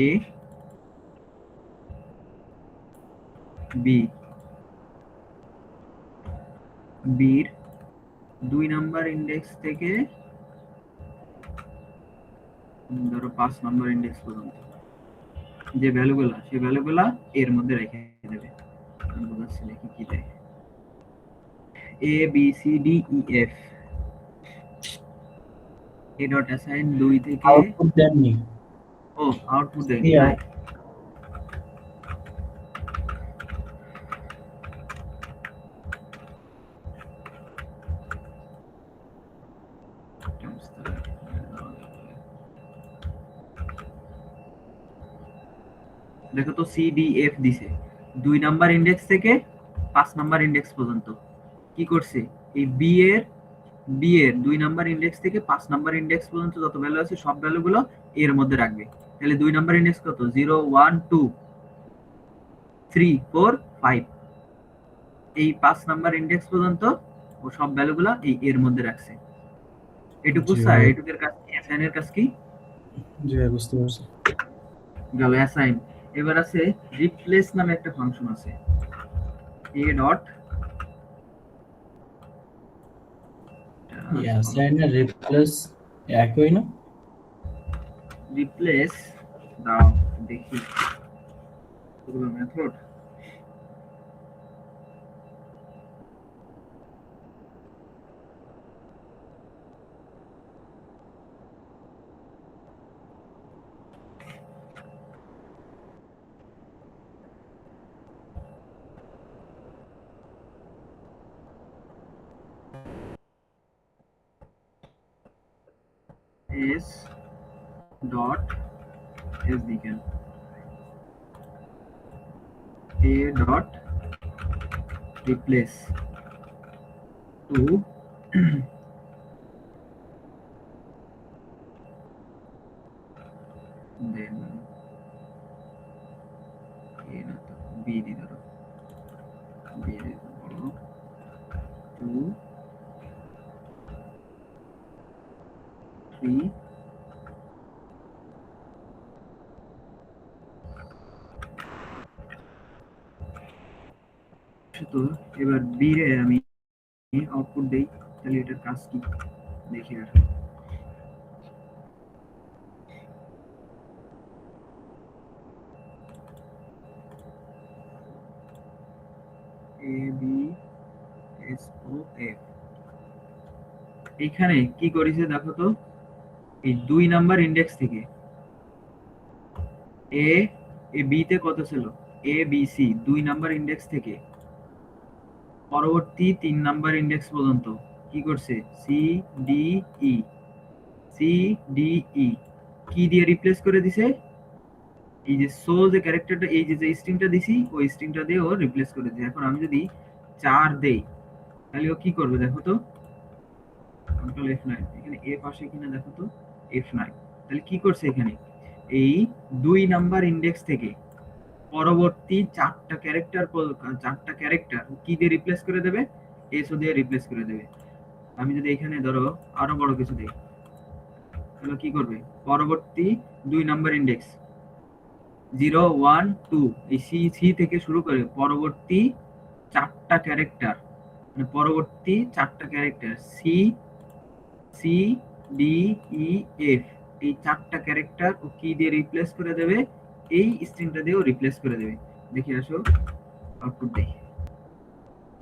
এ বি, বির 2 নাম্বার ইনডেক্স থেকে ধরো 5 নাম্বার ইনডেক্স পর্যন্ত যে ভ্যালুগুলা, সেই ভ্যালুগুলা এর মধ্যে রেখে দেবে। আমি বোঝাচ্ছি দেখি কি দেয়, A B C D E F, A dot assign 2 থেকে আউটপুট দেননি। ও আউটপুট দেয়নি, Yeah. তাই দেখো তো সি ডি এফ দিছে 2 নাম্বার ইন্ডেক্স থেকে 5 নাম্বার ইন্ডেক্স পর্যন্ত। কি করছে এই বি এর 2 নাম্বার ইন্ডেক্স থেকে 5 নাম্বার ইন্ডেক্স পর্যন্ত যত ভ্যালু আছে সব ভ্যালুগুলো এর মধ্যে রাখবে। তাহলে 2 নাম্বার ইন্ডেক্স কত 0 1 2 3 4 5, এই 5 নাম্বার ইন্ডেক্স পর্যন্ত ও সব ভ্যালুগুলো এই এর মধ্যে রাখছে। এটুকু জি স্যার ভাই। এটুকের কাজ অ্যাসাইন এর কাজ কি জি ভাই, বুঝতে পারছি। গেল অ্যাসাইন। এবার আছে রিপ্লেস নামে একটা ফাংশন আছে a ডট অ্যাসাইন আর রিপ্লেস একই না? রিপ্লেস দাও দেখি পুরো মেথড is dot is দিকেন a dot replace to then a না তো b দি ধরো b দি বলো 2 3 তো এবার বি রে আমি আউটপুট দেই, তাহলে এটার কাজ কি দেখি। আর A B S O F এখানে কি করেছে দেখো তো, এই 2 নাম্বার ইন্ডেক্স থেকে এ বি তে কত ছিল এ বি সি 2 নাম্বার ইন্ডেক্স থেকে পরবর্তী 3 নাম্বার ইন্ডেক্স পর্যন্ত কি করছে সি ডি ই কি দিয়ে রিপ্লেস করে দিছে, এই যে সো যে ক্যারেক্টারটা এই যে স্ট্রিংটা দিছি ওই স্ট্রিংটা দিয়ে ও রিপ্লেস করে দিছে। এখন আমি যদি 4 দেই তাহলে ও কি করবে দেখো তো, কন্ট্রোল F9 এখানে এফ আসে কিনা দেখো তো F9। তাহলে কি করছে এখানে এই 2 নাম্বার ইন্ডেক্স থেকে পরবর্তী 4টা ক্যারেক্টার কি দিয়ে রিপ্লেস করে দেবে এসও দিয়ে রিপ্লেস করে দেবে। আমি যদি এখানে ধরো আরো বড় কিছু দেই তাহলে কি করবে পরবর্তী 2 নাম্বার ইন্ডেক্স 0 1 2 এই সি থেকে শুরু করে পরবর্তী 4টা ক্যারেক্টার মানে পরবর্তী 4টা character c D E f এই 4টা ক্যারেক্টার ও কি দিয়ে রিপ্লেস করে দেবে এই স্ট্রিংটা দিয়েও রিপ্লেস করে দেবে। দেখি আসো আউটপুট দেখি,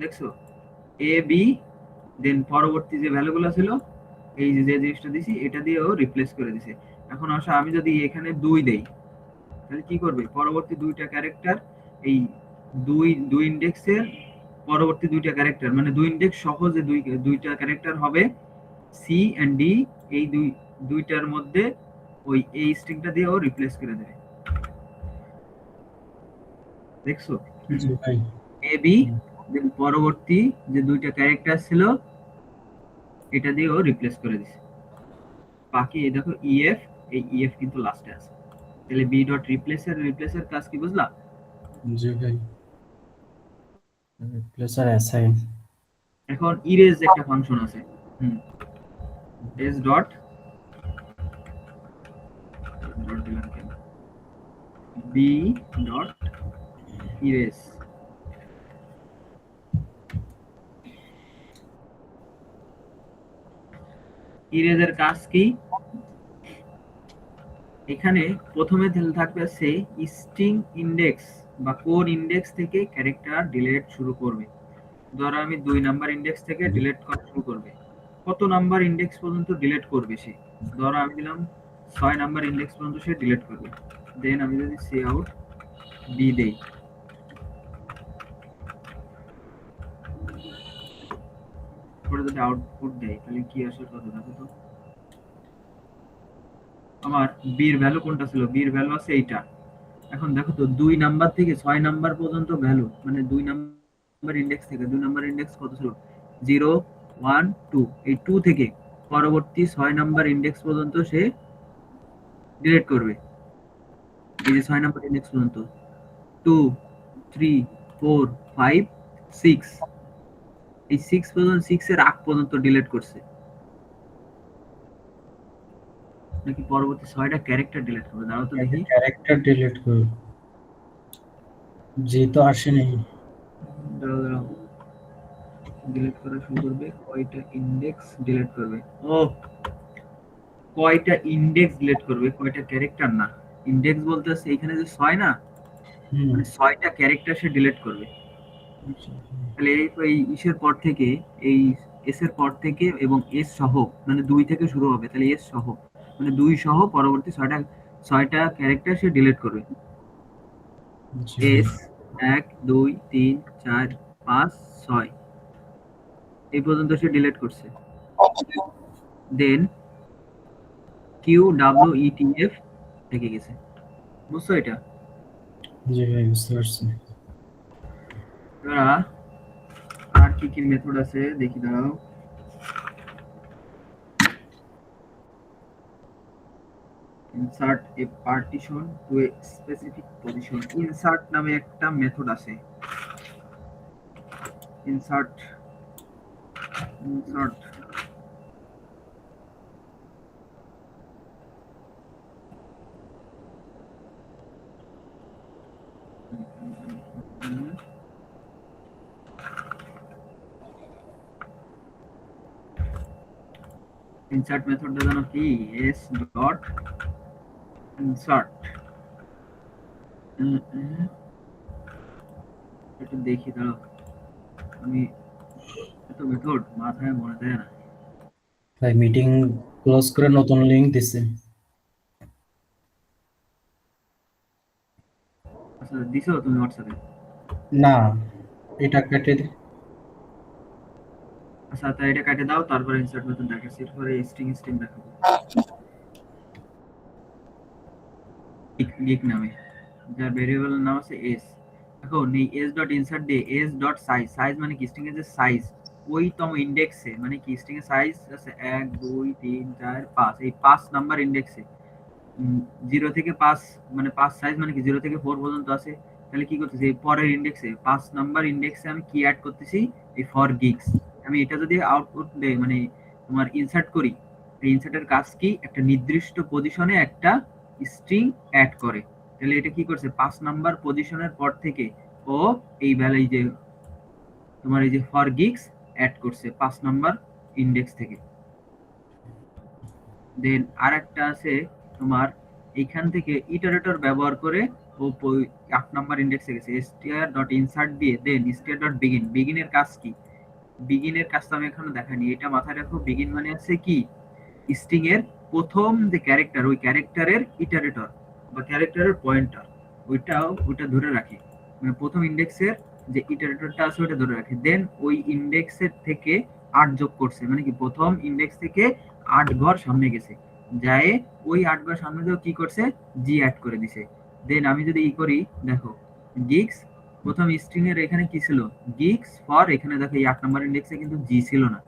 দেখছো এ বি দেন পরবর্তী যে ভ্যালুগুলো ছিল এই যে জিনিসটা দিছি এটা দিয়েও রিপ্লেস করে দিছে। এখন আসো আমি যদি এখানে 2 দেই তাহলে কি করবে পরবর্তী 2টা ক্যারেক্টার এই দুই ইন্ডেক্সের পরবর্তী 2টা ক্যারেক্টার মানে 2 ইন্ডেক্স সহ যে দুইটা ক্যারেক্টার হবে সি এন্ড ডি এই দুইটার মধ্যে ওই এই স্ট্রিংটা দিয়েও রিপ্লেস করে দেবে। দেখছো জি ভাই। এ বি দেন পরবর্তী যে 2টা ক্যারেক্টার ছিল এটা দিয়েও রিপ্লেস করে দিছে। বাকি এই দেখো ইএফ এই ইএফ কিন্তু লাস্টে আছে। তাহলে বি ডট রিপ্লেসের কাজ কি বুঝলা? জি ভাই। রিপ্লেস আর অ্যাসাইন। এখন ইরেজ একটা ফাংশন আছে এস ডট দিলাম কেন বি ডট ইরেজ ইরেজের কাজ কি, এখানে প্রথমে থাকবে সে স্ট্রিং ইন্ডেক্স বা কোড ইন্ডেক্স থেকে ক্যারেক্টার ডিলিট শুরু করবে। ধরো আমি 2 নাম্বার ইন্ডেক্স থেকে ডিলিট করা শুরু করবে, কত নাম্বার ইন্ডেক্স পর্যন্ত ডিলিট করবে সে, ধরো আমি দিলাম 6 নাম্বার ইন্ডেক্স পর্যন্ত সে ডিলিট করবে। দেন আমি যদি সি আউট বি দেই পরে যদি আউটপুট দেই তাহলে কি আসে কত দেখো তো, আমার বি এর ভ্যালু কোনটা ছিল বি এর ভ্যালু আছে এইটা এখন দেখো তো 2 নাম্বার থেকে 6 নাম্বার পর্যন্ত ভ্যালু, মানে 2 নাম্বার ইন্ডেক্স থেকে 2 নাম্বার ইন্ডেক্স কত ছিল, 0 1 2, এই 2 থেকে পরবর্তী 6 নাম্বার ইন্ডেক্স পর্যন্ত সে ডিলিট করবে। এই যে 6 নাম্বার ইন্ডেক্স পর্যন্ত 2 3 4 5 6, এই 6 পর্যন্ত, 6 এর আগ পর্যন্ত ডিলিট করছে, নাকি পরবর্তী 6টা ক্যারেক্টার ডিলিট করবে? দাঁড়াও তো দেখি। ক্যারেক্টার ডিলিট করবে, জি তো আসেনি। দাঁড়াও ডিলিট করা শুরু করবে। কয়টা ইন্ডেক্স ডিলিট করবে? ও, কয়টা ইন্ডেক্স ডিলিট করবে, কয়টা ক্যারেক্টার না। ইন্ডেক্স বলতেছে এখানে যে 6 না, মানে 6টা ক্যারেক্টার সে ডিলিট করবে। তাহলে এই ইসের পর থেকে, এই এস এর পর থেকে এবং এস সহ, মানে 2 থেকে শুরু হবে, তাহলে এস সহ মানে 2 সহ পরবর্তী 6টা ক্যারেক্টার সে ডিলিট করবে। এস 1 2 3 4 5 6 এই পর্যন্ত সে ডিলিট করছে। Then Q W E T F থেকে গেছে। বুঝছো এটা? জি ভাই বুঝতে পারছি। এবার আর কি কি মেথড আছে দেখি, দাঁড়াও। Insert a partition to a specific position, insert নামে একটা মেথড আছে। ইনসার্ট ইনসার্ট ইনসার্ট মেথডটা জানো কি? এস ডট ইনসার্ট, একটু দেখি, দাঁড়াও, আমি এত মেথড মাথায় মনে দেয় না। ভাই মিটিং ক্লোজ করে নতুন লিংক দিছে। আচ্ছা দিছো তুমি হোয়াটসঅ্যাপে? না, এটা কেটে দে। আচ্ছা তাই এটা কেটে দাও, তারপরে ইনসার্ট মেথড দেখাচ্ছি, এরপরে স্ট্রিং দেখাবো গিক নামে, যার ভেরিয়েবল নাম আছে এস। এখন এই এস ডট ইনসার্ট দিয়ে এস ডট সাইজ, সাইজ মানে কি স্ট্রিং এর যে সাইজ, ওই তম ইন্ডেক্সে, মানে কি স্ট্রিং এর সাইজ আছে 1 2 3 4 5, এই 5 নাম্বার ইন্ডেক্সে 0 থেকে 5, মানে 5 সাইজ মানে কি 0 থেকে 4 পর্যন্ত আছে। তাহলে কি করতেছি, এই পরের ইন্ডেক্সে 5 নাম্বার ইন্ডেক্সে আমি কি অ্যাড করতেছি, এই ফর গিগস। আমি এটা যদি আউটপুট দেই, মানে তোমার ইনসার্ট করি, এই ইনসার্টের কাজ কি, একটা নির্দিষ্ট পজিশনে একটা স্ট্রিং অ্যাড করে। তাহলে এটা কি করছে, 5 নাম্বার পজিশনের পর থেকে ও এই ভ্যালু যে তোমার এই যে ফর গিগস অ্যাড করছে 5 নাম্বার ইন্ডেক্স থেকে। দেন আরেকটা আছে তোমার, এইখান থেকে ইটারেটর ব্যবহার করে ও 8 নাম্বার ইন্ডেক্সে গেছে, str.insert দিয়ে দেন str.begin। বিগিনের কাজ কি, বিগিনের কাজটা আমি এখনো দেখাইনি, এটা মাথায় রাখো। বিগিন মানে আছে কি, স্ট্রিং এর প্রথম যে ক্যারেক্টার, ওই ক্যারেক্টারের ইটারেটর বা ক্যারেক্টারের পয়েন্টার, ওইটা ধরে রাখে, মানে প্রথম ইন্ডেক্সের যে ইটারেটরটা আছে ওটা ধরে রাখে। দেন ওই ইন্ডেক্সের থেকে 8 যোগ করছে, মানে কি প্রথম ইন্ডেক্স থেকে 8 ঘর সামনে গেছে, যায় ওই 8 ঘর সামনে দিয়ে কি করছে, জি অ্যাড করে দিছে। দেন আমি যদি ই করি, দেখো গিগস, প্রথম স্ট্রিং এর এখানে কি ছিল, গিগস ফর, এখানে দেখো এই 8 নাম্বার ইন্ডেক্সে কিন্তু জি ছিল না,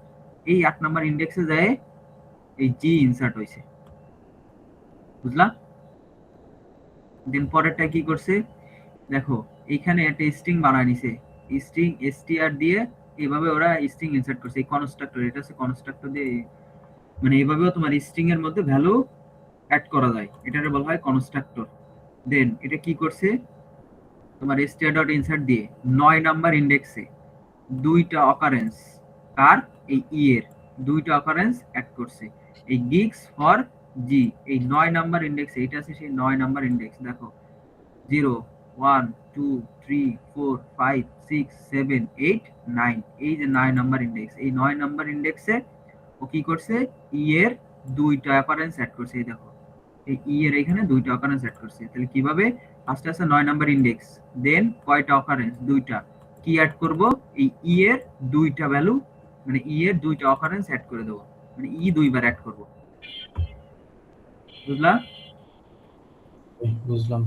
এই 8 নাম্বার ইন্ডেক্সে যায় এই জি ইনসার্ট হয়েছে। বুঝলা? দেন পরেরটা কি করছে, দেখো এইখানে একটা স্ট্রিং বানায় নিছে, স্ট্রিং str দিয়ে এইভাবে ওরা স্ট্রিং ইনসার্ট করছে। এই কনস্ট্রাক্টর, এটা হচ্ছে কনস্ট্রাক্টর দিয়ে, মানে এইভাবেও তোমার স্ট্রিং এর মধ্যে ভ্যালু অ্যাড করা যায়, এটারে বলা হয় কনস্ট্রাক্টর। দেন এটা কি করছে, তোমার str.insert দিয়ে 9 নাম্বার ইন্ডেক্সে 2টা অকারেন্স, কার, এই ই এর 2টা অকারেন্স অ্যাড করছে। এই গিগস ফর জি, এই 9 নাম্বার ইন্ডেক্সে, এটা আছে সেই 9 নাম্বার ইন্ডেক্স, দেখো 0 1 2 3 4 5 6 7 8 9, এই যে 9 নাম্বার ইন্ডেক্স, এই 9 নাম্বার ইন্ডেক্সে ও কি করছে, ই এর 2টা অকারেন্স অ্যাড করছে। এই দেখো এই ই এর এখানে 2টা অকারেন্স অ্যাড করছে। তাহলে কিভাবে, ফার্স্টে আছে 9 নাম্বার ইন্ডেক্স, দেন কয়টা অকারেন্স, 2টা, কি অ্যাড করব, এই ই এর 2টা ভ্যালু, মানে ই এর 2টা অকারেন্স অ্যাড করে দেব, মানে ই 2বার অ্যাড করব। বুঝলা? বুঝলাম।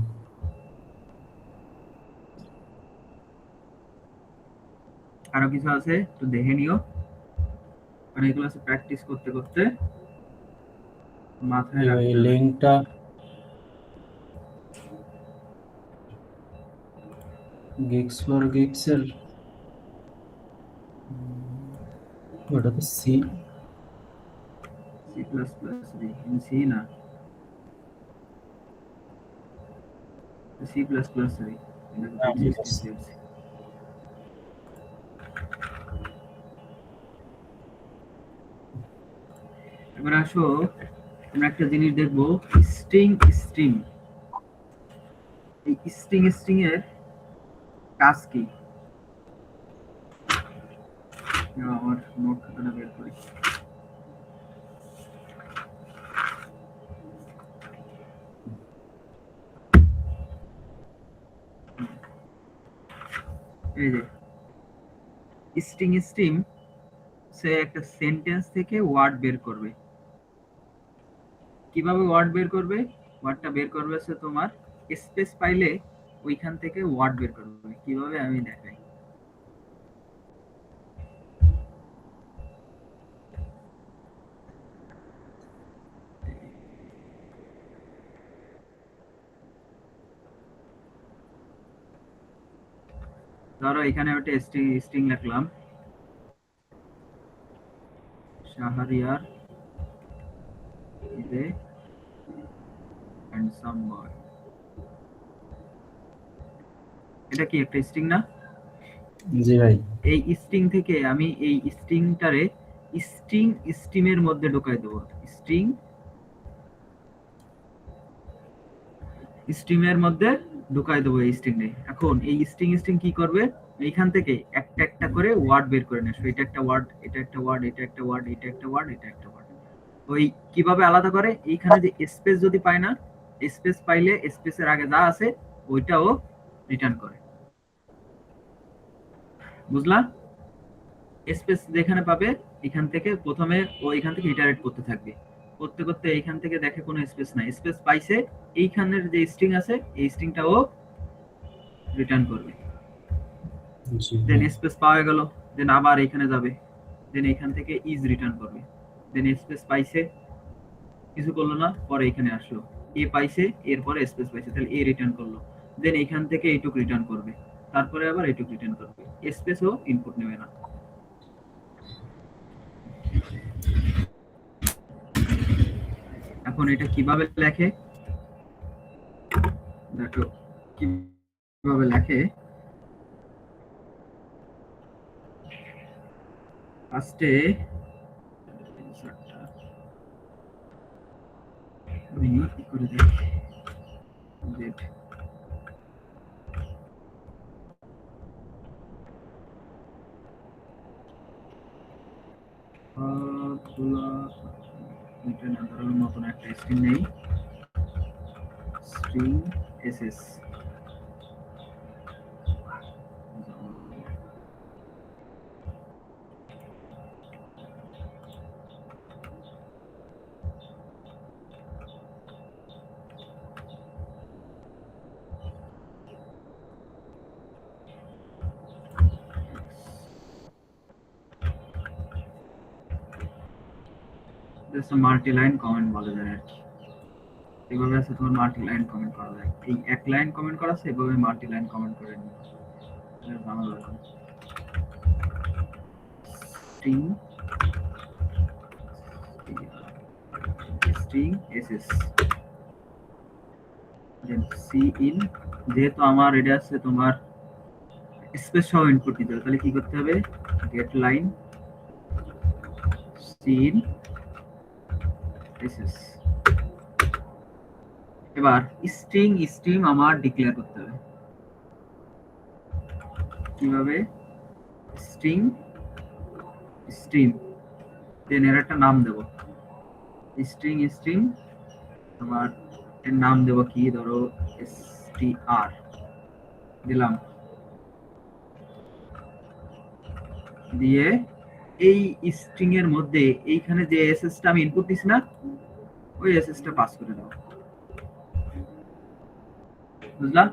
আরো কিছু আছে একটু দেখে নিও, কারণ এগুলো আছে প্র্যাকটিস করতে করতে মাথায় জি ভাই রাখতে হবে। লিঙ্কটা গিগস ফর গিগস এর ওটা তো C C plus plus C না, সি প্লাস প্লাস এবার আসো আমরা একটা জিনিস দেখবো, স্ট্রিং স্ট্রিং। এই স্ট্রিং স্ট্রিং এর কাজ কি? আমার নোট খাতাটা বের করি। এই যে স্ট্রিং স্ট্রিং সে একটা সেন্টেন্স থেকে ওয়ার্ড বের করবে। কিভাবে ওয়ার্ড বের করবে? ওয়ার্ডটা বের করবে সে তোমার স্পেস পাইলে ওইখান থেকে ওয়ার্ড বের করবে। কিভাবে আমি দেখাই। ধরো এখানে একটা স্ট্রিং লিখলাম, Shahriar is a handsome boy. এটা কি একটা স্ট্রিং না? জি ভাই এই স্ট্রিং থেকে আমি এই স্ট্রিংটারে স্ট্রিং স্ট্রিমের মধ্যে ঢোকাই দেবো। স্ট্রিং স্ট্রিমের মধ্যে ঢুকাই দেবো এই স্ট্রিংয়ে। এখন এই স্ট্রিং স্ট্রিং কি করবে? এইখান থেকে একটা একটা করে ওয়ার্ড বের করে নেয়। এটা একটা ওয়ার্ড, এটা একটা ওয়ার্ড, এটা একটা ওয়ার্ড, এটা একটা ওয়ার্ড, এটা একটা ওয়ার্ড। ওই কিভাবে আলাদা করে? এইখানে যে স্পেস যদি পায় না, স্পেস পাইলে স্পেসের আগে যা আছে ওইটাও রিটার্ন করে। বুঝলা? স্পেস যেখানে পাবে এখান থেকে প্রথমে ও এখান থেকে ইটারেট করতে থাকবে, করতে করতে এইখান থেকে দেখে কোনো স্পেস নাই, স্পেস পাইছে, এইখানের যে স্ট্রিং আছে এই স্ট্রিংটাও রিটার্ন করবে। জি দেন ভাই স্পেস পাওয়া গেল, দেন আবার এখানে যাবে, দেন এখান থেকে ইজ রিটার্ন করবে। দেন স্পেস পাইছে, কিছু করলো না, পরে এখানে আসলো, এ পাইছে, এরপরে স্পেস পাইছে, তাহলে এ রিটার্ন করলো। দেন এখান থেকে এইটুক রিটার্ন করবে, তারপরে আবার এইটুক রিটার্ন করবে। স্পেসও ইনপুট নেবে না। এখন এটা কিভাবে লেখে দেখো, কিভাবে লেখে। ফার্স্টে আমি কি করে দেখি, ডেট খোলা, এটা না, ধরো নতুন একটা স্ট্রিং নেই, string SS. Just multi line comment বলা যায় আর কি। এভাবে আছে তোমার মাল্টি লাইন কমেন্ট করা যায়। এই এক লাইন কমেন্ট করা আছে, এভাবে মাল্টি লাইন কমেন্ট করে নিও। এটা জানা যাবে না। String string ss, then cin, যেহেতু আমার এটা আছে তোমার স্পেস সহ ইনপুট দিতে হবে, তাহলে কি করতে হবে? Get line cin ss. এবার স্ট্রিং স্ট্রিম আমার ডিক্লেয়ার করতে হবে। কিভাবে? স্ট্রিং স্ট্রিম, দেন এর একটা নাম দেব, স্ট্রিং স্ট্রিম, তোমার এর নাম দেব কি, ধরো str দিলাম, দিয়ে এই স্ট্রিং এর মধ্যে এইখানে যে এসএস টা আমি ইনপুট দিছি না, ওই এসএস টা পাস করে দাও। বুঝলা?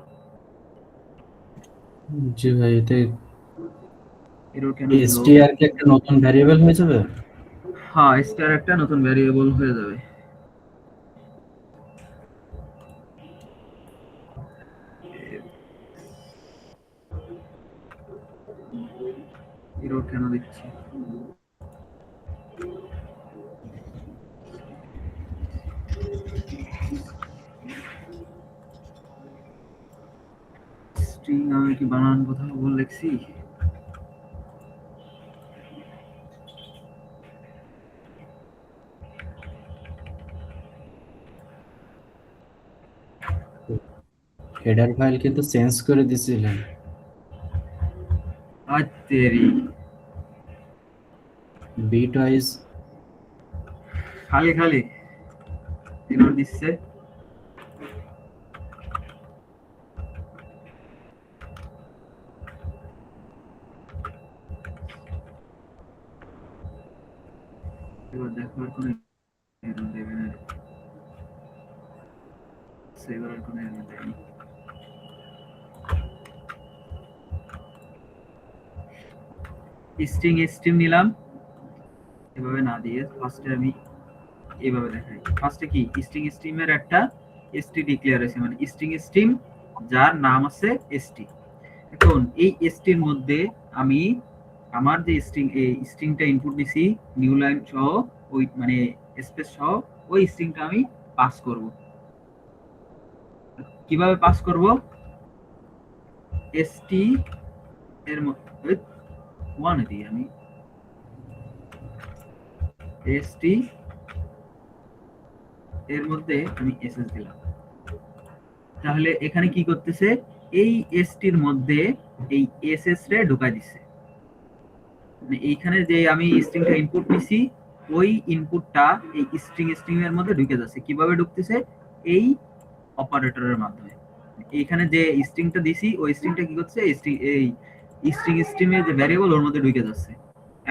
জি ভাই এতে এরর কেন দিল? str কি একটা নতুন ভ্যারিয়েবল হয়ে যাবে? হ্যাঁ, স্টার একটা নতুন ভ্যারিয়েবল হয়ে যাবে। এরর কেন দিচ্ছে? স্ট্রিং আমি কি বানান কোথাও ভুল লিখছি? হেডার ফাইল কিন্তু চেঞ্জ করে দিছিলেন। আত্তেরি, বিট ওয়াইজ খালি খালি এরর দিচ্ছে। এবার দেখো আর কোনো এরর দেবে না, সেভার আর কোনো এরর দেয়নি। স্ট্রিং নিলাম, এভাবে না দিয়ে ফার্স্টে আমি এইভাবে দেখাই। ফার্স্টে কি স্ট্রিং এর একটা এসটি ডিক্লেয়ার হয়েছে, মানে স্ট্রিং যার নাম আছে এসটি। এখন এই এসটির মধ্যে আমি আমার যে স্ট্রিংটা ইনপুট দিছি নিউ লাইন সহ, ওই মানে স্পেস সহ, ওই স্ট্রিংটা আমি পাস করব। কিভাবে পাস করব? এসটি এর মধ্যে ওয়ান দিই আমি, এসটি এর মধ্যে আমি এসএস দিলাম। তাহলে এখানে কি করতেছে, এই এসটির মধ্যে এই এসএস রে ঢুকাই দিচ্ছে। মানে এইখানে যে আমি স্ট্রিংটা ইনপুট নিছি, ওই ইনপুটটা এই স্ট্রিং এর মধ্যে ঢুকে যাচ্ছে। কিভাবে ঢুকতেছে? এই অপারেটরের মাধ্যমে। এইখানে যে স্ট্রিংটা দিছি, ওই স্ট্রিংটা কি করছে, এই স্ট্রিং এর যে ভ্যারিয়েবল ওর মধ্যে ঢুকে যাচ্ছে।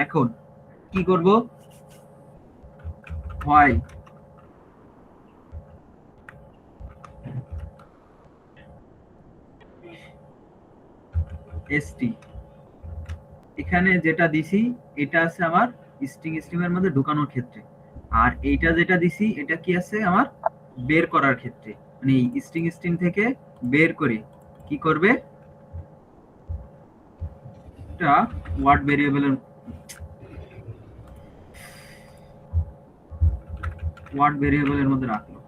এখন কি করব? হোয়াইল এসটি, এখানে যেটা দিছি এটা আছে আমার স্ট্রিং এর মধ্যে ঢুকানোর ক্ষেত্রে, আর এইটা যেটা দিছি এটা কি আছে আমার বের করার ক্ষেত্রে। মানে এই স্ট্রিং থেকে বের করে কি করবে, এটা ওয়ার্ড ভেরিয়েবলের মধ্যে রাখলো।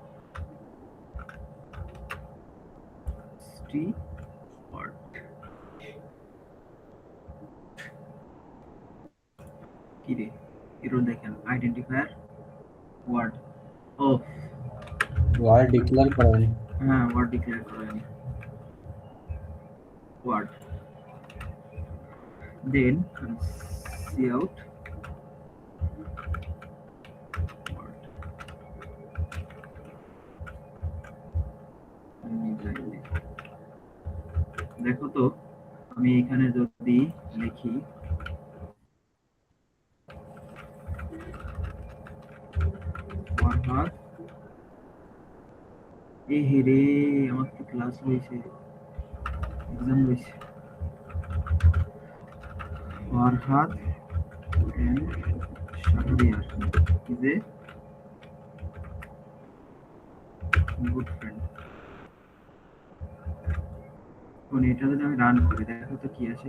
ওয়ার্ড কি রে, এরো দেখেন আইডেন্টিফায়ার ওয়ার্ড। ও ওয়ার্ড ডিক্লেয়ার করেনি। হ্যাঁ, ওয়ার্ড ডিক্লেয়ার করেনি। ওয়ার্ড দেন কাউট দেখো তো, আমি এখানে যদি লিখি ফরহাদ, এ হেরে আমার তো ক্লাস হয়েছে, এক্সাম হয়েছে। Farhad and Shahriar is a good friend. কোন এটা যদি আমি রান করি, দেখো তো কি আছে।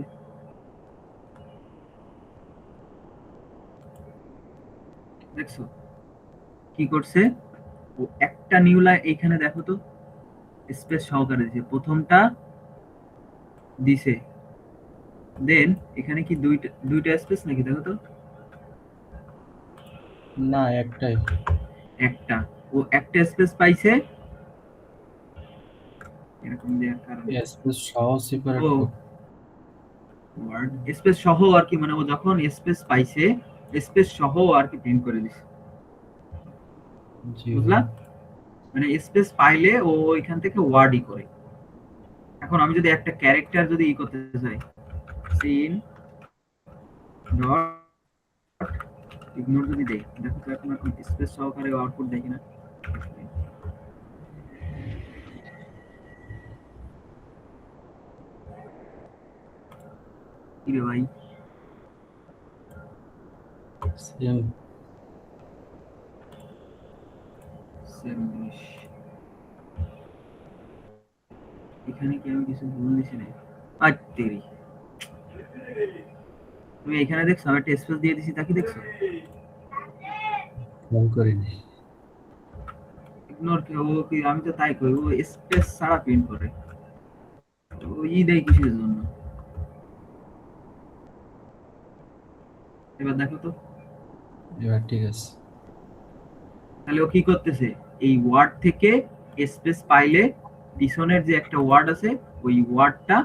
দেখছো কি করছে? ও একটা নিউ লাইন এইখানে দেখো তো স্পেস সহকারে দিয়েছে, প্রথমটা দিছে, দেন এখানে কি দুইটা স্পেস নাকি? দেখো তো, না, একটাই। একটা, ও একটা স্পেস পাইছে এরকম দেওয়ার কারণে। স্পেস সহ সেপারেট ও ওয়ার্ড স্পেস সহ আর কি, মানে ও যখন স্পেস পাইছে স্পেস সহ আর কি প্রিন্ট করে দিছে, জি। বুঝলা? মানে স্পেস পাইলে ও এখান থেকে ওয়ার্ডই করে। এখন আমি যদি একটা ক্যারেক্টার যদি ই করতে চাই, সিন ডট ইগনোর যদি দেই, দেখো তো এখন স্পেস সহকারে আউটপুট দেখি না। কি রে ভাই, সেম সেম জিনিস। এখানে কি আমি কিছু ভুল দিছি না? আর তেরি, তুমি এখানে দেখছো আমি একটা স্পেস দিয়ে দিছি, তা কি দেখছো? ফোন করিনি। ইগনোর কি ও কি, আমি তো তাই করি, ও স্পেস ছাড়া প্রিন্ট করে, ও ই দেয় কিসের জন্য? এবার দেখো তো, এবার ঠিক আছে। তাহলে ও কি করতেছে, এই ওয়ার্ড থেকে স্পেস পাইলে পিছনের যে একটা ওয়ার্ড আছে ওই ওয়ার্ডটা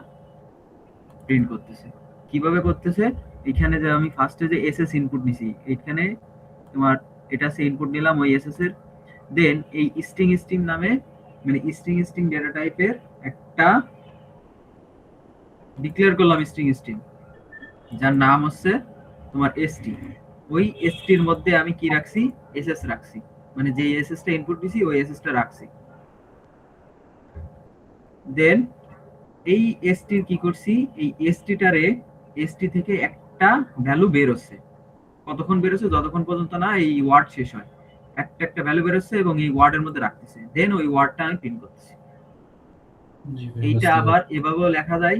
প্রিন্ট করতেছে। কিভাবে করতেছে, এখানে যে আমি ফার্স্টে যে এসএস ইনপুট নিছি, এখানে তোমার এটা সে ইনপুট নিলাম ওই এসএস এর, দেন এই স্ট্রিং স্ট্রিং নামে মানে স্ট্রিং স্ট্রিং ডেটা টাইপের একটা ডিক্লেয়ার করলাম স্ট্রিং স্ট্রিং, যার নাম হচ্ছে তোমার এসটি। ওই এসটির মধ্যে আমি কি রাখছি, এসএস রাখছি, মানে যে এসএসটা ইনপুট দিছি ওই এসএসটা রাখছি। দেন এই এসটির কি করছি, এই এসটিটারে এসটি থেকে একটা ভ্যালু বের হচ্ছে, কতক্ষণ বের হচ্ছে, যতক্ষণ পর্যন্ত না এই ওয়ার্ড শেষ হয়, একটা একটা ভ্যালু বের হচ্ছে এবং এই ওয়ার্ডের মধ্যে রাখতেছে, দেন ওই ওয়ার্ডটা আমি প্রিন্ট করতেছি। জি ভাই, এইটা বুঝতে আবার এভাবেও লেখা যায়,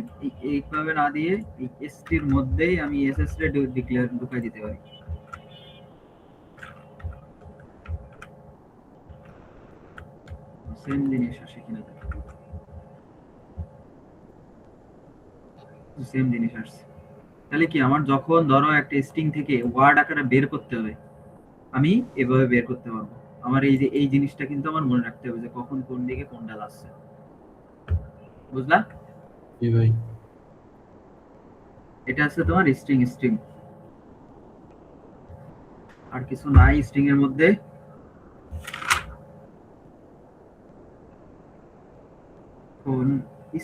এইভাবে না দিয়ে এই এসটির মধ্যেই আমি এসএস রে ডিক্লেয়ার ঢুকাই দিতে পারি। সেম জিনিস আসে কিনা, সেম জিনিস আসছে। তাহলে কি আমার যখন ধরো একটা স্ট্রিং থেকে ওয়ার্ড আকারে বের করতে হবে, আমি এভাবে বের করতে পারবো। আমার এই যে এই জিনিসটা কিন্তু আমার মনে রাখতে হবে যে কখন কোন দিকে কোনটা যাচ্ছে, বুঝলা? জি ভাই। এটা আছে তোমার স্ট্রিং স্ট্রিং, আর কিছু নাই স্ট্রিং এর মধ্যে। কোন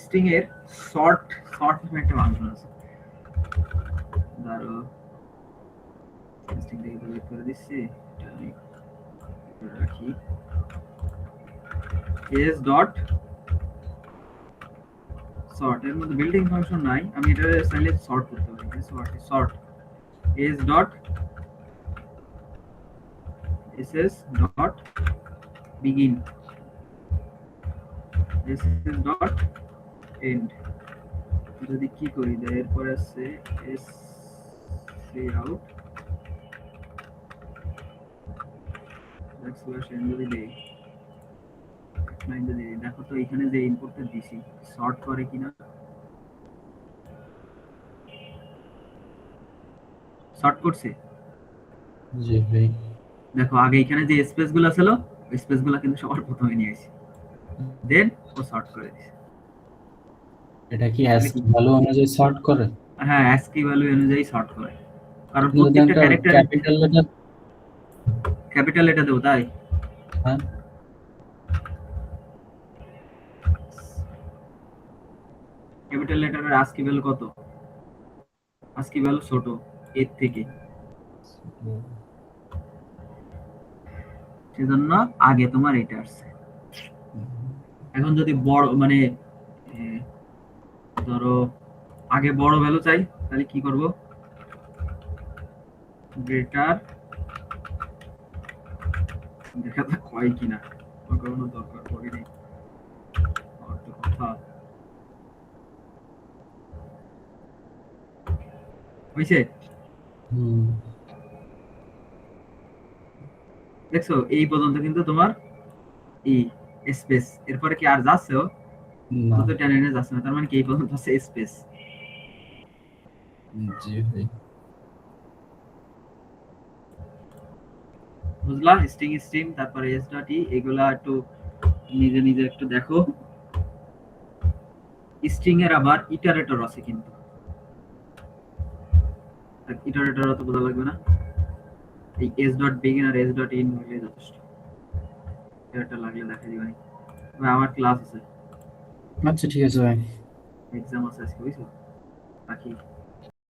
স্ট্রিং এর শর্ট শর্ট নামে একটা ফাংশন আছে, ধরো স্ট্রিং থেকে বের করে দিচ্ছি, এটা আমি করে রাখি s ডট সর্ট, এর মধ্যে বিল্ডিং ফাংশন নাই, আমি এটা চাইলে সর্ট করতে পারি, sort s dot ss dot begin ss dot end। যদি কি করি দেয়, এরপরে আছে s out ব্যাকস্ল্যাশ n যদি দেই, লাইন যদি দেই, দেখো তো এখানে যে ইনপুটটা দিছি সর্ট করে কিনা, সর্ট করছে। জি ভাই। দেখো আগে এখানে যে স্পেস গুলো ছিল ওই স্পেস গুলো কিন্তু সবার প্রথমে নিয়ে আসি, দেন ও সর্ট করে দিছে। এটা কি ASCII ভ্যালু অনুযায়ী সর্ট করে? হ্যাঁ, ASCII ভ্যালু অনুযায়ী সর্ট করে, কারণ আপনি যদি প্রত্যেকটা একটা character capital letter, capital letter দেবো, তাই হ্যাঁ ক্যাপিটাল লেটারের ASCII ভ্যালু কত, ASCII ভ্যালু ছোট এর থেকে, সেজন্য আগে তোমার এটা আসছে। এখন যদি বড় মানে ধরো আগে বড় ভ্যালু চাই, তাহলে কি করব, গ্রেটার, দেখা যাক হয় কিনা, কোনো দরকার পড়েনি অর্থ কথা হইছে। দেখছো এই পর্যন্ত কিন্তু তোমার এই স্পেস, এরপরে কি আর যাচ্ছে, না। তো টেনে এনে যাচ্ছে না, তার মানে কি এই পর্যন্ত আছে স্পেস। জি ভাই। বুঝলা? স্ট্রিং স্ট্রিং তারপরে এস ডট ই, এগুলা একটু নিজে নিজে একটু দেখো। স্ট্রিং এর আবার ইটারেটর আছে, কিন্তু ইটারেটর তো বোঝা লাগবে না, এই এস ডট বিগিন আর এস ডট এন্ড হলে যথেষ্ট। ইটারেটর লাগলে দেখা দিবানি। আমার ক্লাস আছে, আচ্ছা ঠিক আছে ভাই। এক্সাম আছে আজকে, বুঝছো? রাখি।